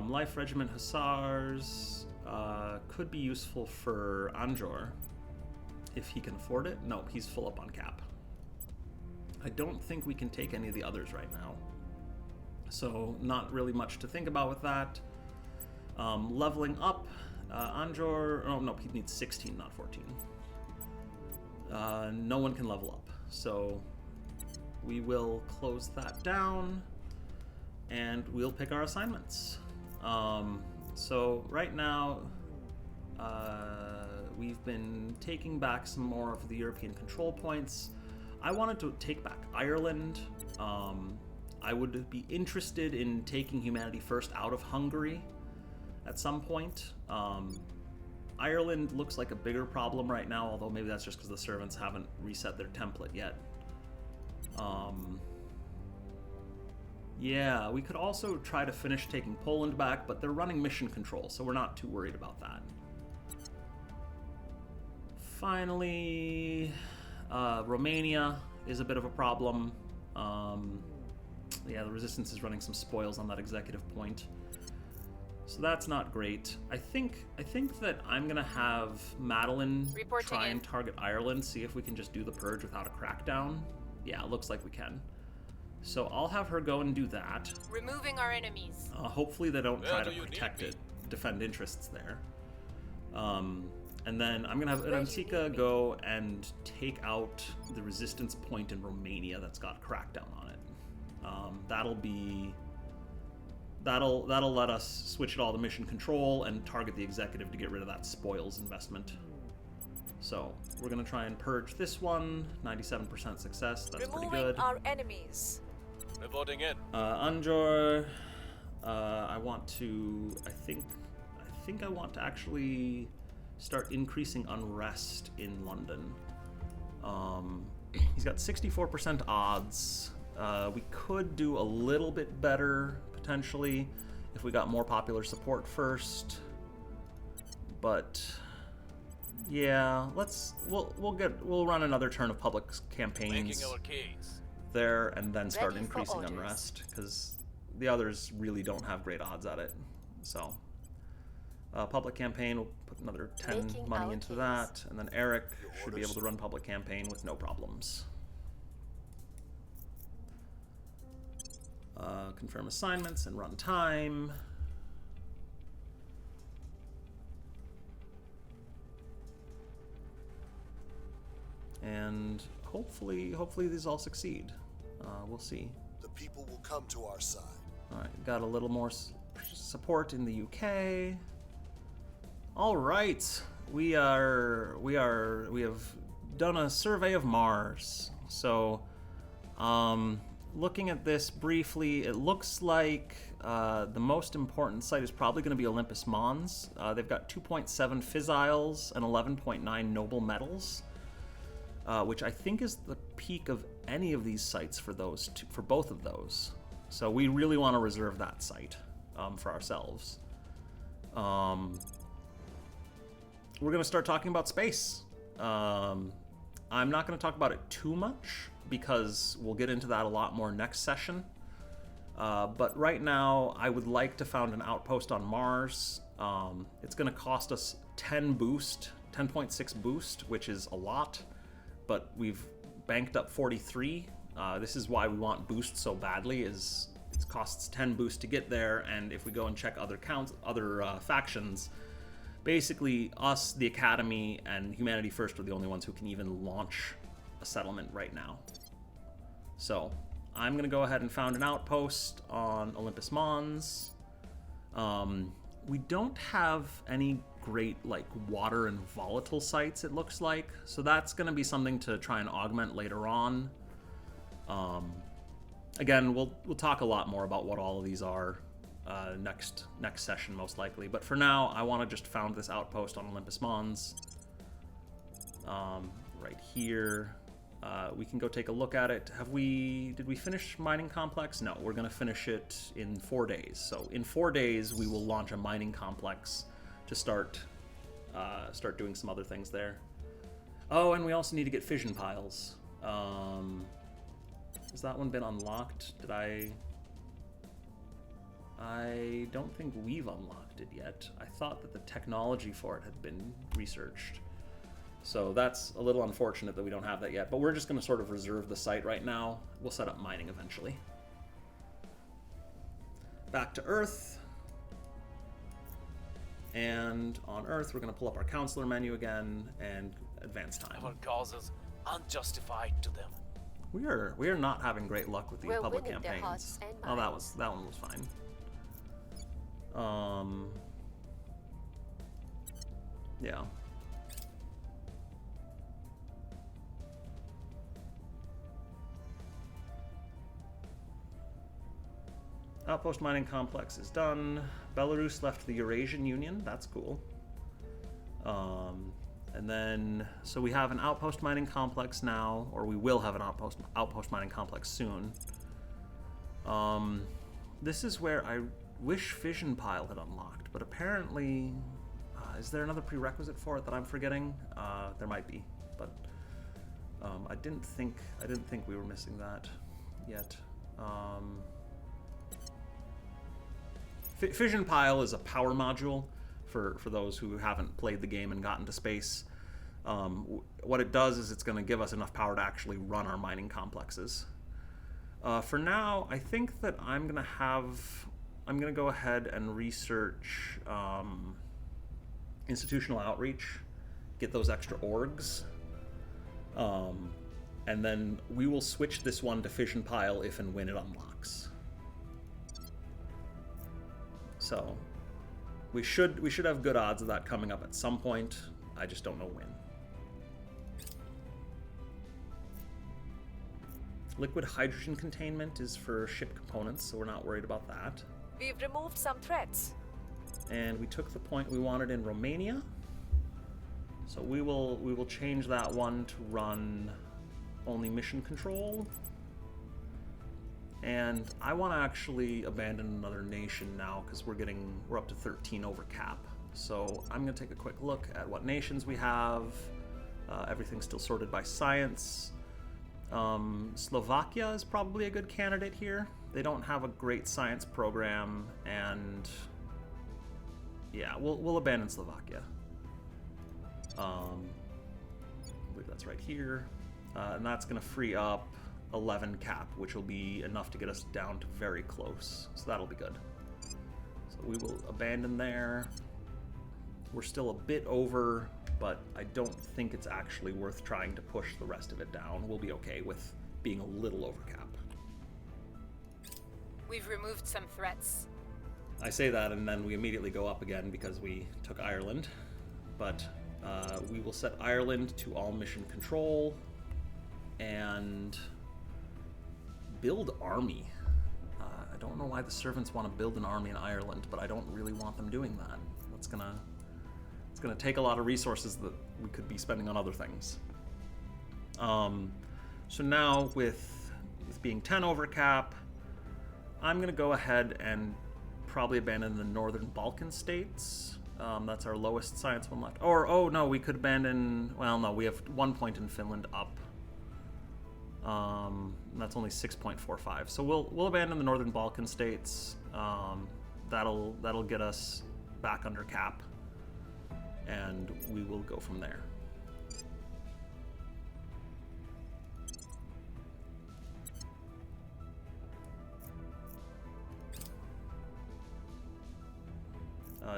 Life Regiment Hussars could be useful for Anjor, if he can afford it. No, he's full up on cap. I don't think we can take any of the others right now. So not really much to think about with that. Leveling up. Anjor, oh no, he needs 16, not 14. No one can level up, so we will close that down, and we'll pick our assignments. So right now, we've been taking back some more of the European control points. I wanted to take back Ireland. I would be interested in taking Humanity First out of Hungary at some point. Ireland looks like a bigger problem right now, although maybe that's just because the servants haven't reset their template yet. Yeah, we could also try to finish taking Poland back, but they're running mission control, so we're not too worried about that. Finally, Romania is a bit of a problem. Yeah, the Resistance is running some spoils on that executive point. So that's not great. I think that I'm gonna have Madeline try and target Ireland, see if we can just do the purge without a crackdown. Yeah, it looks like we can. So I'll have her go and do that. Removing our enemies. Hopefully they don't try to protect it, defend interests there. And then I'm gonna have Irantika go and take out the resistance point in Romania that's got crackdown on it. That'll let us switch it all to mission control and target the executive to get rid of that spoils investment. So we're gonna try and purge this one. 97% success. That's pretty good. Removing our enemies. Reporting in. Anjor, I want to. I think I want to actually start increasing unrest in London. He's got 64% odds. We could do a little bit better potentially if we got more popular support first. But yeah, we'll run another turn of public campaigns Making our case. there and then start Ready for increasing orders. unrest because the others really don't have great odds at it. So public campaign, we'll put another 10 Making money our into case. that, and then Eric Your should be orders. able to run public campaign with no problems. Confirm assignments and run time. And hopefully these all succeed. We'll see. The people will come to our side. All right, got a little more support in the UK. All right, we have done a survey of Mars. So, looking at this briefly, it looks like the most important site is probably going to be Olympus Mons. They've got 2.7 fissiles and 11.9 noble metals, which I think is the peak of any of these sites for for both of those. So we really want to reserve that site for ourselves. We're going to start talking about space. I'm not going to talk about it too much because we'll get into that a lot more next session. But right now, I would like to found an outpost on Mars. It's going to cost us 10.6 boost, which is a lot, but we've banked up 43. This is why we want boost so badly, is it costs 10 boost to get there, and if we go and check other factions, basically us, the Academy, and Humanity First are the only ones who can even launch a settlement right now. So I'm going to go ahead and found an outpost on Olympus Mons. We don't have any great water and volatile sites, it looks like, so that's going to be something to try and augment later on. Again, we'll talk a lot more about what all of these are next session most likely, but for now I want to just found this outpost on Olympus Mons right here. We can go take a look at it. Did we finish mining complex? No, we're going to finish it in 4 days. So in 4 days we will launch a mining complex to start doing some other things there. Oh, and we also need to get fission piles. Has that one been unlocked? I don't think we've unlocked it yet. I thought that the technology for it had been researched. So that's a little unfortunate that we don't have that yet, but we're just going to sort of reserve the site right now. We'll set up mining eventually. Back to Earth. And on Earth, we're going to pull up our counselor menu again and advance time. Our causes unjustified to them. We are not having great luck with these We're public winning their campaigns. hearts and Oh, minds. that one was fine. Yeah. Outpost mining complex is done. Belarus left the Eurasian Union. That's cool. And then, so we have an outpost mining complex now, or we will have an outpost mining complex soon. This is where I wish Fission Pile had unlocked, but apparently, is there another prerequisite for it that I'm forgetting? There might be, but I didn't think we were missing that yet. Fission Pile is a power module for those who haven't played the game and gotten to space. What it does is it's going to give us enough power to actually run our mining complexes. For now, I think that I'm going to go ahead and research institutional outreach, get those extra orgs, and then we will switch this one to Fission Pile if and when it unlocks. So we should have good odds of that coming up at some point. I just don't know when. Liquid hydrogen containment is for ship components, so we're not worried about that. We've removed some threats. And we took the point we wanted in Romania. So we will change that one to run only mission control. And I want to actually abandon another nation now because we're up to 13 over cap. So I'm going to take a quick look at what nations we have. Everything's still sorted by science. Slovakia is probably a good candidate here. They don't have a great science program, and yeah, we'll abandon Slovakia. I believe that's right here. And that's going to free up 11 cap, which will be enough to get us down to very close. So that'll be good. So we will abandon there. We're still a bit over, but I don't think it's actually worth trying to push the rest of it down. We'll be okay with being a little over cap. We've removed some threats. I say that and then we immediately go up again because we took Ireland. But we will set Ireland to all mission control and build army. I don't know why the servants want to build an army in Ireland, but I don't really want them doing that. It's gonna take a lot of resources that we could be spending on other things. So now with being 10 over cap, I'm gonna go ahead and probably abandon the Northern Balkan states. That's our lowest science one left. Or, oh no, we could abandon, well no, we have 1 point in Finland up. That's only 6.45. So we'll abandon the Northern Balkan states. That'll get us back under cap, and we will go from there.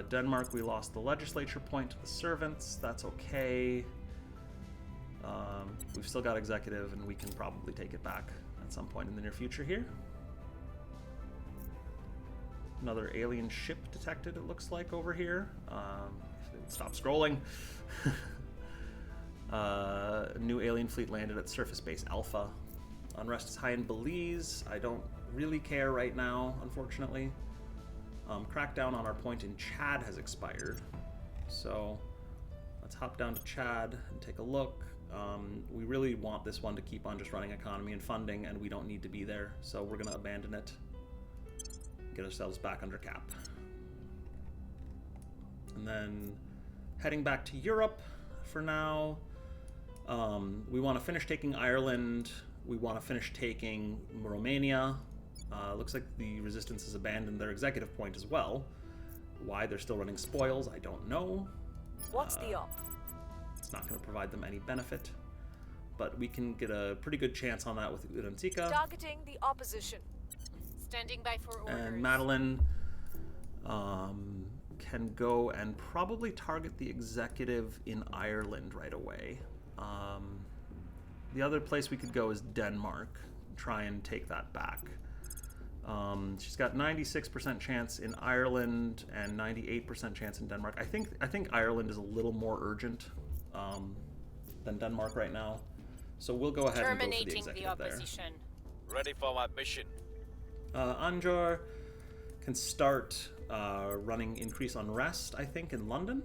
Denmark, we lost the legislature point to the servants. That's okay. We've still got executive, and we can probably take it back at some point in the near future here. Another alien ship detected, it looks like, over here. If it would stop scrolling. A new alien fleet landed at Surface Base Alpha. Unrest is high in Belize. I don't really care right now, unfortunately. Crackdown on our point in Chad has expired. So let's hop down to Chad and take a look. We really want this one to keep on just running economy and funding, and we don't need to be there. So we're going to abandon it. Get ourselves back under cap. And then heading back to Europe for now. We want to finish taking Ireland. We want to finish taking Romania. Looks like the resistance has abandoned their executive point as well. Why they're still running spoils, I don't know. What's the op? It's not going to provide them any benefit. But we can get a pretty good chance on that with Urantica. Targeting the opposition. Standing by for orders. And Madeline can go and probably target the executive in Ireland right away. The other place we could go is Denmark. Try and take that back. She's got 96% chance in Ireland and 98% chance in Denmark. I think Ireland is a little more urgent than Denmark right now. So we'll go ahead and go for the Terminating executive the opposition. Ready for my mission. Anjar can start running increase unrest, I think, in London.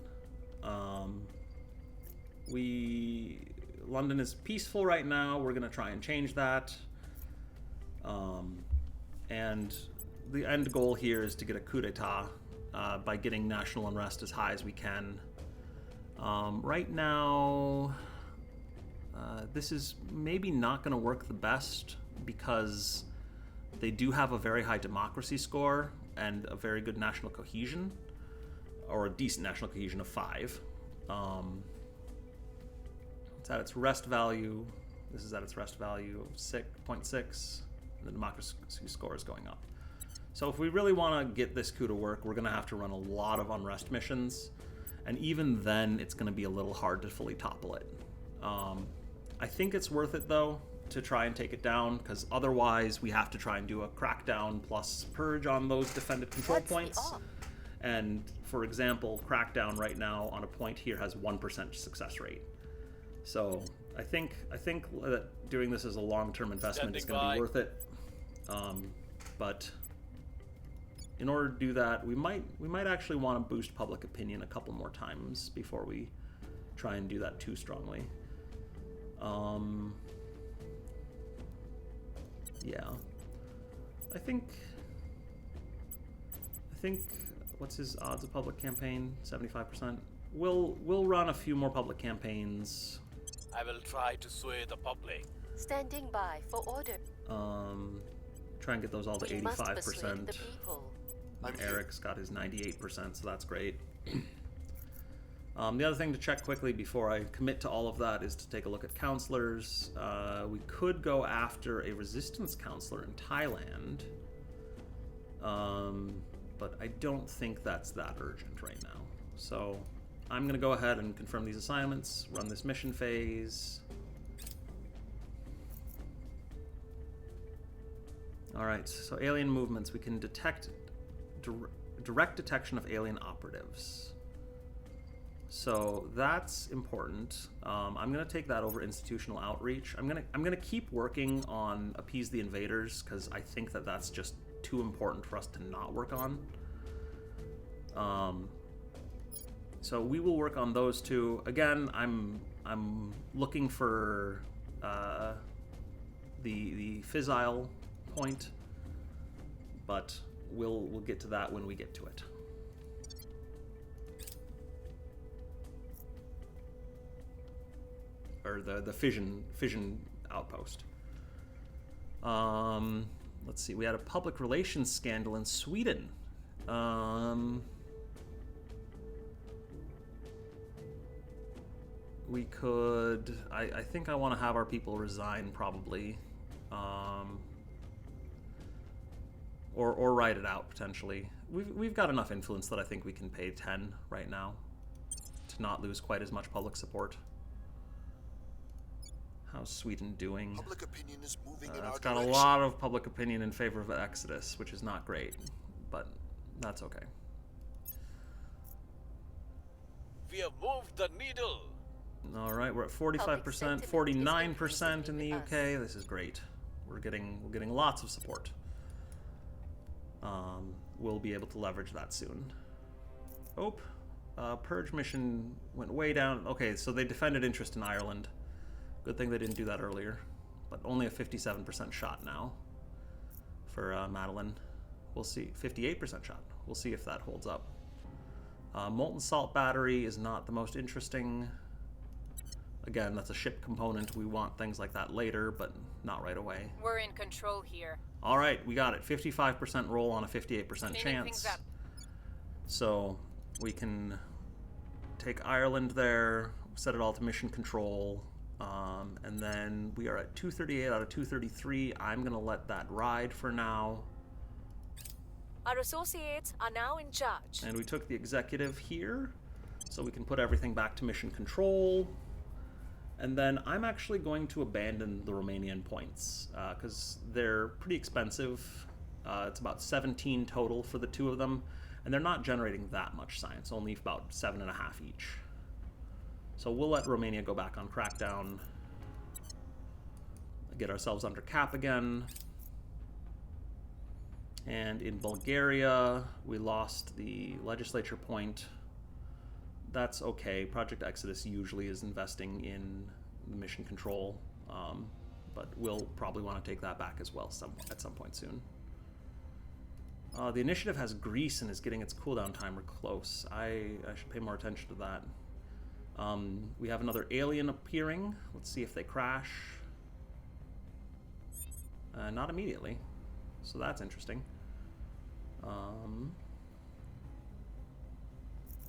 London is peaceful right now. We're going to try and change that. And the end goal here is to get a coup d'etat by getting national unrest as high as we can. Right now, this is maybe not going to work the best because they do have a very high democracy score and a very good national cohesion, or a decent national cohesion of 5. It's at its rest value. This is at its rest value of 6.6. The democracy score is going up. So if we really want to get this coup to work, we're going to have to run a lot of unrest missions. And even then, it's going to be a little hard to fully topple it. I think it's worth it, though, to try and take it down, because otherwise we have to try and do a crackdown plus purge on those defended control points. And, for example, crackdown right now on a point here has 1% success rate. So I think that doing this as a long-term investment is going to be worth it. But in order to do that, we might actually want to boost public opinion a couple more times before we try and do that too strongly. Yeah. I think what's his odds of public campaign? 75%. We'll run a few more public campaigns. I will try to sway the public. Standing by for order. Try and get those all to We must 85%. persuade the people. Eric's got his 98%, so that's great. The other thing to check quickly before I commit to all of that is to take a look at counselors. We could go after a resistance counselor in Thailand, but I don't think that's that urgent right now. So I'm going to go ahead and confirm these assignments, run this mission phase. Alright, so alien movements. We can detect direct detection of alien operatives. So that's important. I'm gonna take that over institutional outreach. I'm gonna keep working on appease the invaders because I think that that's just too important for us to not work on. So we will work on those two. Again, I'm looking for the fissile point, but we'll get to that when we get to it. Or the fission outpost. Let's see. We had a public relations scandal in Sweden. We could. I think I want to have our people resign probably, or write it out potentially. We've got enough influence that I think we can pay 10 right now to not lose quite as much public support. How's Sweden doing? Public opinion is moving in our It's got direction. a lot of public opinion in favor of Exodus, which is not great, but that's okay. We have moved the needle. All right, we're at 45%, 49% in the UK. This is great. We're getting lots of support. We'll be able to leverage that soon. Oh, Purge mission went way down. Okay, so they defended interest in Ireland. Good thing they didn't do that earlier. But only a 57% shot now for Madeline. We'll see. 58% shot. We'll see if that holds up. Molten Salt Battery is not the most interesting. Again, that's a ship component. We want things like that later, but not right away. We're in control here. All right, we got it. 55% roll on a 58% Cleaning chance. things up. So we can take Ireland there, set it all to mission control, and then we are at 238 out of 233. I'm going to let that ride for now. Our associates are now in charge. And we took the executive here, so we can put everything back to mission control. And then I'm actually going to abandon the Romanian points, because they're pretty expensive. It's about 17 total for the two of them, and they're not generating that much science, only about 7.5 each. So we'll let Romania go back on Crackdown, get ourselves under cap again. And in Bulgaria, we lost the legislature point. That's okay. Project Exodus usually is investing in mission control, but we'll probably want to take that back as well at some point soon. The initiative has Greece and is getting its cooldown timer close. I should pay more attention to that. We have another alien appearing. Let's see if they crash. Not immediately, so that's interesting.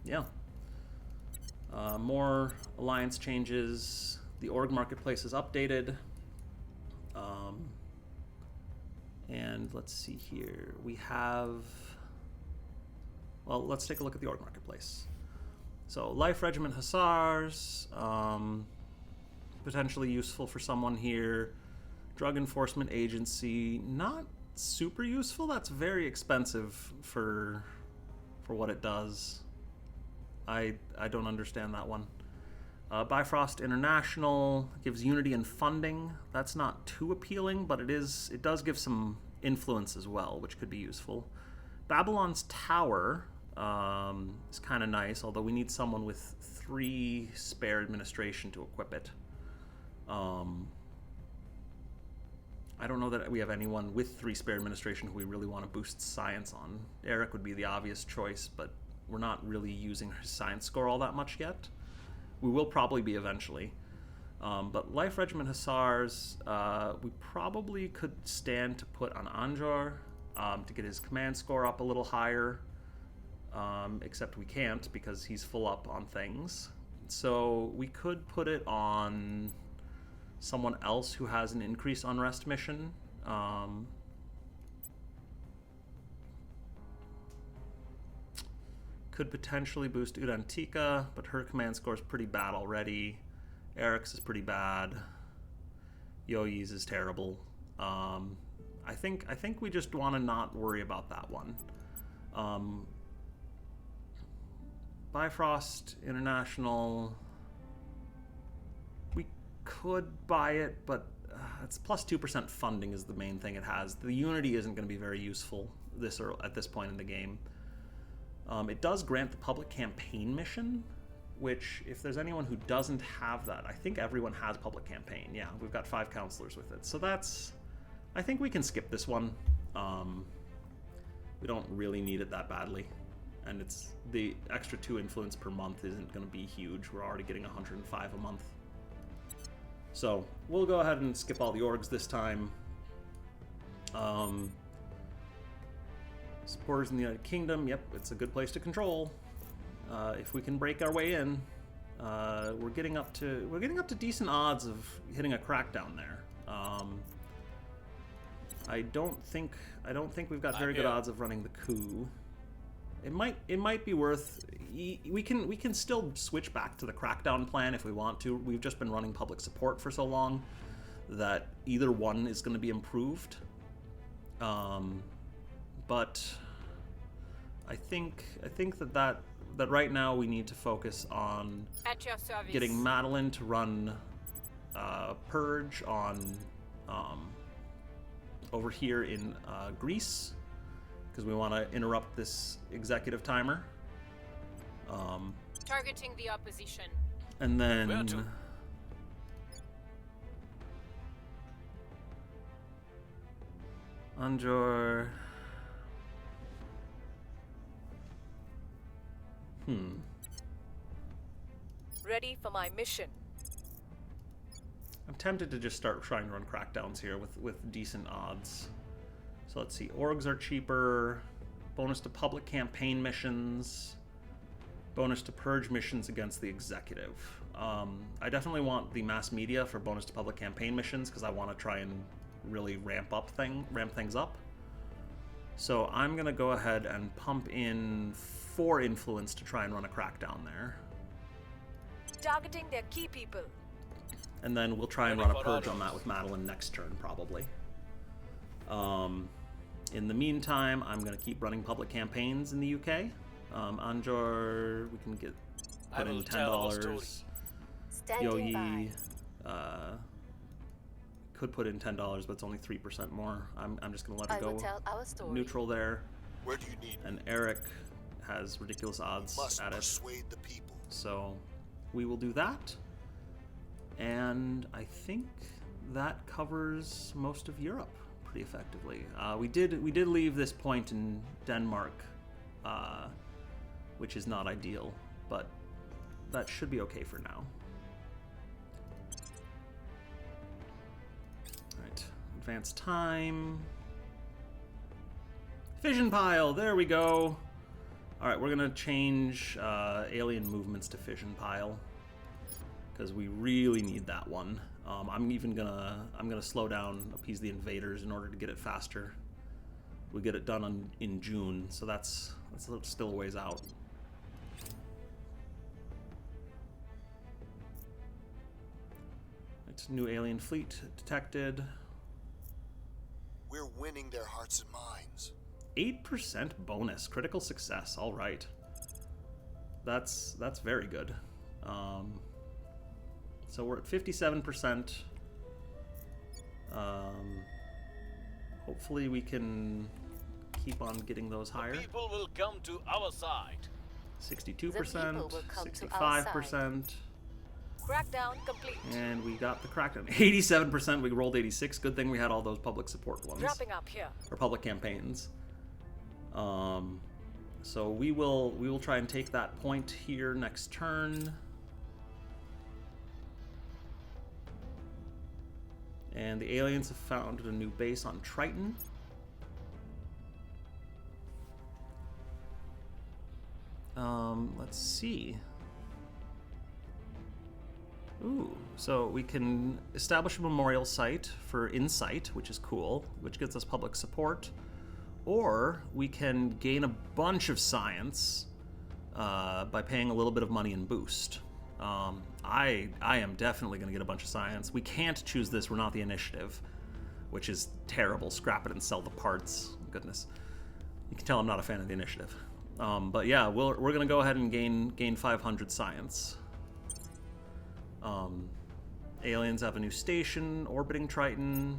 Yeah. More alliance changes. The org marketplace is updated. And let's see here. We have... Well, let's take a look at the org marketplace. So, Life Regiment Hussars. Potentially useful for someone here. Drug Enforcement Agency. Not super useful. That's very expensive for what it does. I don't understand that one. Bifrost International gives unity and funding. That's not too appealing, but it does give some influence as well, which could be useful. Babylon's Tower is kind of nice, although we need someone with 3 spare administration to equip it. I don't know that we have anyone with 3 spare administration who we really want to boost science on. Eric would be the obvious choice, but we're not really using his science score all that much yet. We will probably be eventually. But Life Regiment Hussars, we probably could stand to put on Anjor to get his command score up a little higher, except we can't because he's full up on things. So we could put it on someone else who has an increased unrest mission. Could potentially boost Udantika, but her command score is pretty bad already. Eric's is pretty bad. Yoyi's is terrible. I think we just want to not worry about that one. Bifrost International. We could buy it, but it's plus 2% funding is the main thing it has. The Unity isn't going to be very useful at this point in the game. It does grant the public campaign mission, which, if there's anyone who doesn't have that, I think everyone has public campaign. Yeah, we've got 5 counselors with it. So that's... I think we can skip this one. We don't really need it that badly. And it's the extra 2 influence per month isn't going to be huge. We're already getting 105 a month. So we'll go ahead and skip all the orgs this time. Supporters in the United Kingdom, yep, it's a good place to control. If we can break our way in, we're getting up to decent odds of hitting a crackdown there. I don't think we've got very good odds of running the coup. It might be worth. We can still switch back to the crackdown plan if we want to. We've just been running public support for so long that either one is going to be improved. But I think that right now we need to focus on At your service. getting Madeline to run Purge on over here in Greece, because we want to interrupt this executive timer. Targeting the opposition. And then Where to? Anjor. Ready for my mission. I'm tempted to just start trying to run crackdowns here with decent odds. So let's see. Orgs are cheaper. Bonus to public campaign missions. Bonus to purge missions against the executive. I definitely want the mass media for bonus to public campaign missions because I want to try and really ramp things up. So I'm gonna go ahead and pump in 4 influence to try and run a crackdown there. Targeting their key people. And then we'll try and run a purge on that with Madeline next turn, probably. In the meantime, I'm going to keep running public campaigns in the UK. Anjor, we can put in $10. Standing by. Yoyi, could put in $10, but it's only 3% more. I'm just going to let I her will go tell our story. neutral there. Where do you need me? And Eric has ridiculous odds Must at it. persuade the people. So we will do that. And I think that covers most of Europe pretty effectively. We did leave this point in Denmark, which is not ideal, but that should be okay for now. All right, advance time. Fission pile, there we go. All right, we're gonna change alien movements to fission pile because we really need that one. I'm gonna slow down, appease the invaders in order to get it faster. We get it done in June, so that's still a ways out. It's new alien fleet detected. We're winning their hearts and minds. 8% bonus, critical success. All right, that's very good. So we're at 57%. Hopefully we can keep on getting those higher. People will come to our side. 62%, 65%. Crackdown complete. And we got the crackdown. 87%, we rolled 86. Good thing we had all those public support ones. Wrapping up here. Or public campaigns. So we will try and take that point here next turn. And the aliens have founded a new base on Triton. Let's see. Ooh, so we can establish a memorial site for Insight, which is cool, which gets us public support. Or we can gain a bunch of science by paying a little bit of money in boost. I am definitely going to get a bunch of science. We can't choose this. We're not the initiative, which is terrible. Scrap it and sell the parts. Goodness. You can tell I'm not a fan of the initiative. But yeah, we're going to go ahead and gain 500 science. Aliens have a new station orbiting Triton.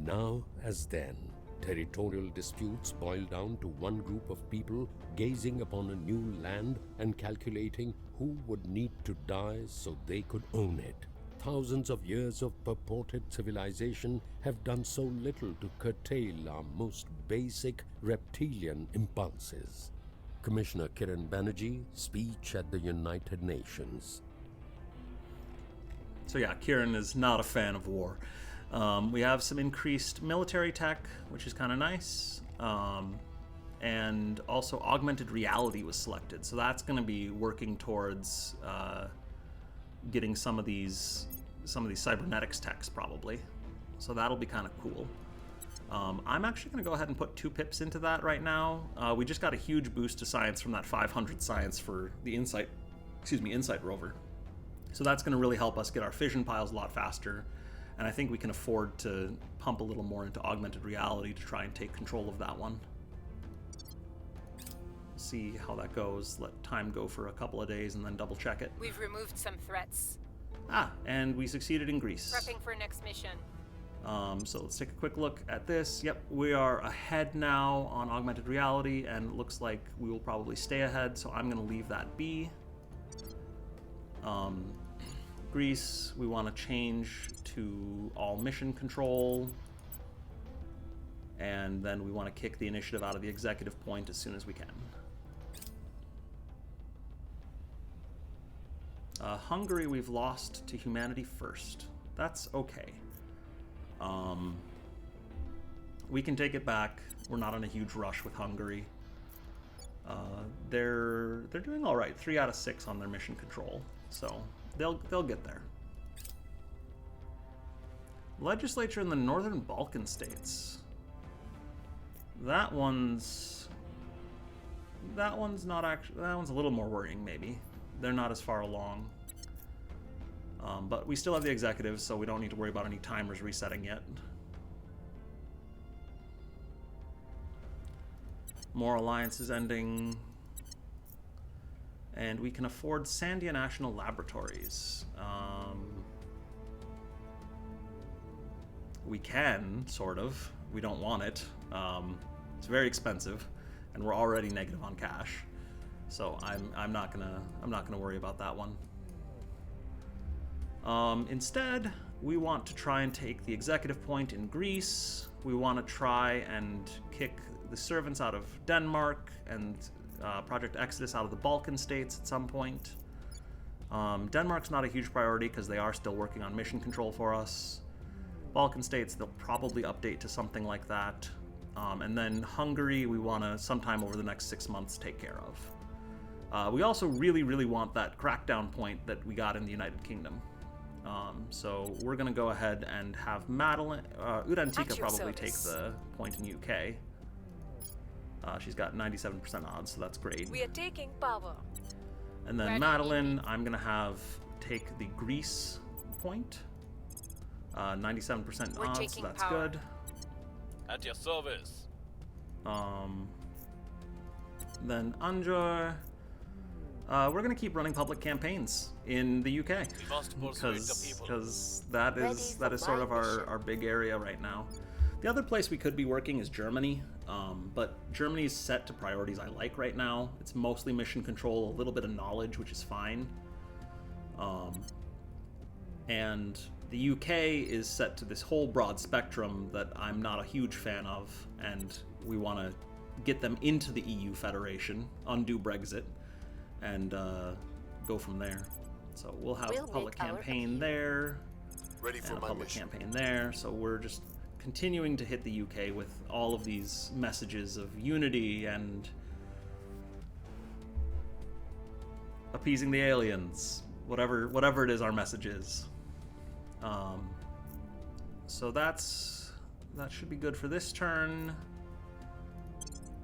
Now as then, territorial disputes boil down to one group of people gazing upon a new land and calculating who would need to die so they could own it. Thousands of years of purported civilization have done so little to curtail our most basic reptilian impulses. Commissioner Kiran Banerjee, speech at the United Nations. So yeah, Kiran is not a fan of war. We have some increased military tech, which is kind of nice. And also augmented reality was selected. So that's going to be working towards getting some of these cybernetics techs probably. So that'll be kind of cool. I'm actually going to go ahead and put 2 pips into that right now. We just got a huge boost to science from that 500 science for the Insight rover. So that's going to really help us get our fission piles a lot faster. And I think we can afford to pump a little more into augmented reality to try and take control of that one. See how that goes. Let time go for a couple of days and then double check it. We've removed some threats. And we succeeded in Greece. Prepping for next mission. So let's take a quick look at this. Yep, we are ahead now on augmented reality, and it looks like we will probably stay ahead, so I'm going to leave that be. Greece, we want to change to all mission control, and then we want to kick the initiative out of the executive point as soon as we can. Hungary, we've lost to humanity first. That's okay. We can take it back. We're not in a huge rush with Hungary. They're doing all right. 3 out of 6 on their mission control, so they'll get there. Legislature in the Northern Balkan states. That one's not actually. That one's a little more worrying, maybe. They're not as far along. But we still have the executive, so we don't need to worry about any timers resetting yet. More alliances ending. And we can afford Sandia National Laboratories. We can, sort of. We don't want it. It's very expensive, and we're already negative on cash. So I'm not gonna worry about that one. Instead, we want to try and take the executive point in Greece. We want to try and kick the servants out of Denmark and Project Exodus out of the Balkan states at some point. Denmark's not a huge priority because they are still working on mission control for us. Balkan states, they'll probably update to something like that. And then Hungary, we want to sometime over the next 6 months take care of. We also really, really want that crackdown point that we got in the United Kingdom. So we're going to go ahead and have Madeline, Udantika probably take the point in UK. She's got 97% odds, so that's great. We are taking power. And then Madeline, I'm going to have take the Greece point. 97% odds, so that's power. good. At your service. Then Anjor, we're going to keep running public campaigns in the UK. We must persuade the people. Because that is sort of our big area right now. The other place we could be working is Germany. But Germany's set to priorities I like right now. It's mostly mission control, a little bit of knowledge, which is fine. And the UK is set to this whole broad spectrum that I'm not a huge fan of, and we want to get them into the EU Federation, undo Brexit, and go from there. So we'll have a public campaign there, Ready for and a my public mission. campaign there. So we're just continuing to hit the UK with all of these messages of unity and appeasing the aliens, whatever it is our message is. So that should be good for this turn.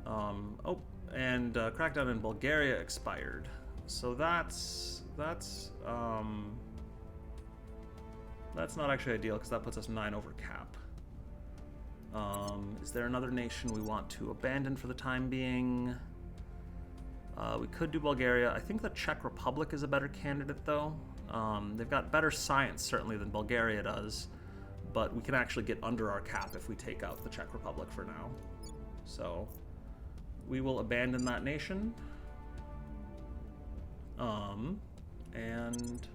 And crackdown in Bulgaria expired. So that's not actually ideal because that puts us 9 over cap. Is there another nation we want to abandon for the time being? We could do Bulgaria. I think the Czech Republic is a better candidate, though. They've got better science, certainly, than Bulgaria does, but we can actually get under our cap if we take out the Czech Republic for now. So we will abandon that nation. And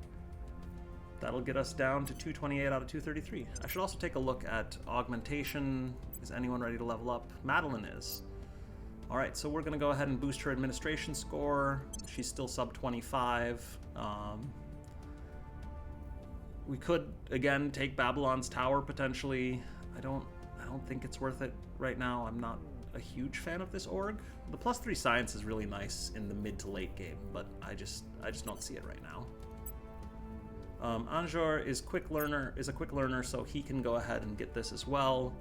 that'll get us down to 228 out of 233. I should also take a look at augmentation. Is anyone ready to level up? Madeline is. All right, so we're going to go ahead and boost her administration score. She's still sub 25. We could again take Babylon's tower potentially. I don't think it's worth it right now. I'm not a huge fan of this org. The +3 science is really nice in the mid to late game, but I just don't see it right now. Anjor is a quick learner, so he can go ahead and get this as well.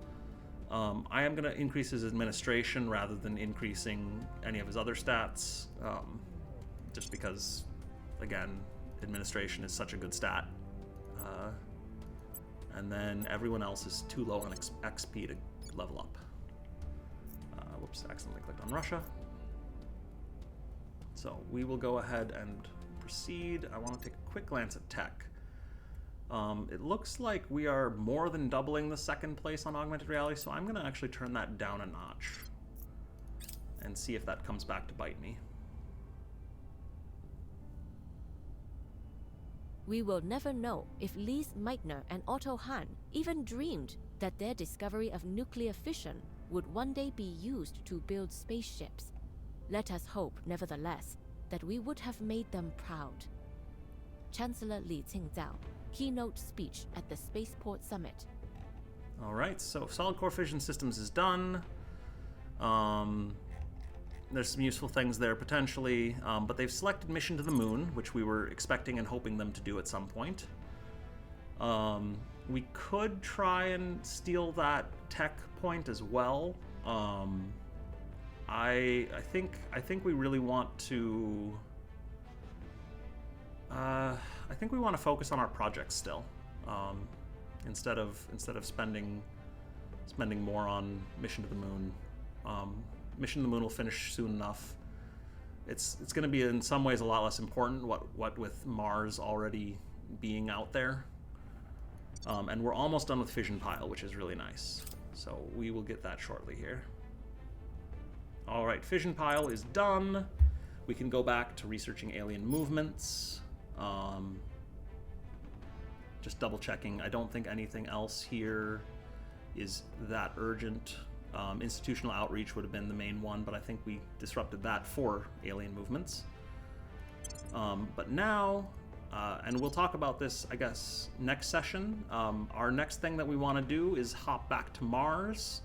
I am going to increase his administration rather than increasing any of his other stats, just because, again, administration is such a good stat. And then everyone else is too low on XP to level up. Whoops, accidentally clicked on Russia. So we will go ahead and proceed. I want to take a quick glance at tech. It looks like we are more than doubling the second place on augmented reality, so I'm going to actually turn that down a notch and see if that comes back to bite me. We will never know if Lise Meitner and Otto Hahn even dreamed that their discovery of nuclear fission would one day be used to build spaceships. Let us hope, nevertheless, that we would have made them proud. Chancellor Li Qingzhao, keynote speech at the Spaceport Summit. All right, so solid core fission systems is done. There's some useful things there potentially, but they've selected mission to the moon, which we were expecting and hoping them to do at some point. We could try and steal that tech point as well. I think we really want to. I think we want to focus on our projects still, instead of spending more on mission to the moon. Mission to the moon will finish soon enough. It's going to be in some ways a lot less important. What with Mars already being out there, and we're almost done with Fission Pile, which is really nice. So we will get that shortly here. All right, Fission Pile is done. We can go back to researching alien movements. Just double checking. I don't think anything else here is that urgent. Institutional outreach would have been the main one, but I think we disrupted that for alien movements. But now, and we'll talk about this, I guess, next session. Our next thing that we want to do is hop back to Mars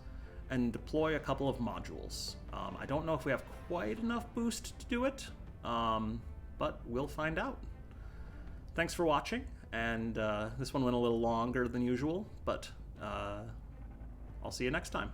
and deploy a couple of modules. I don't know if we have quite enough boost to do it, but we'll find out. Thanks for watching, and this one went a little longer than usual, but I'll see you next time.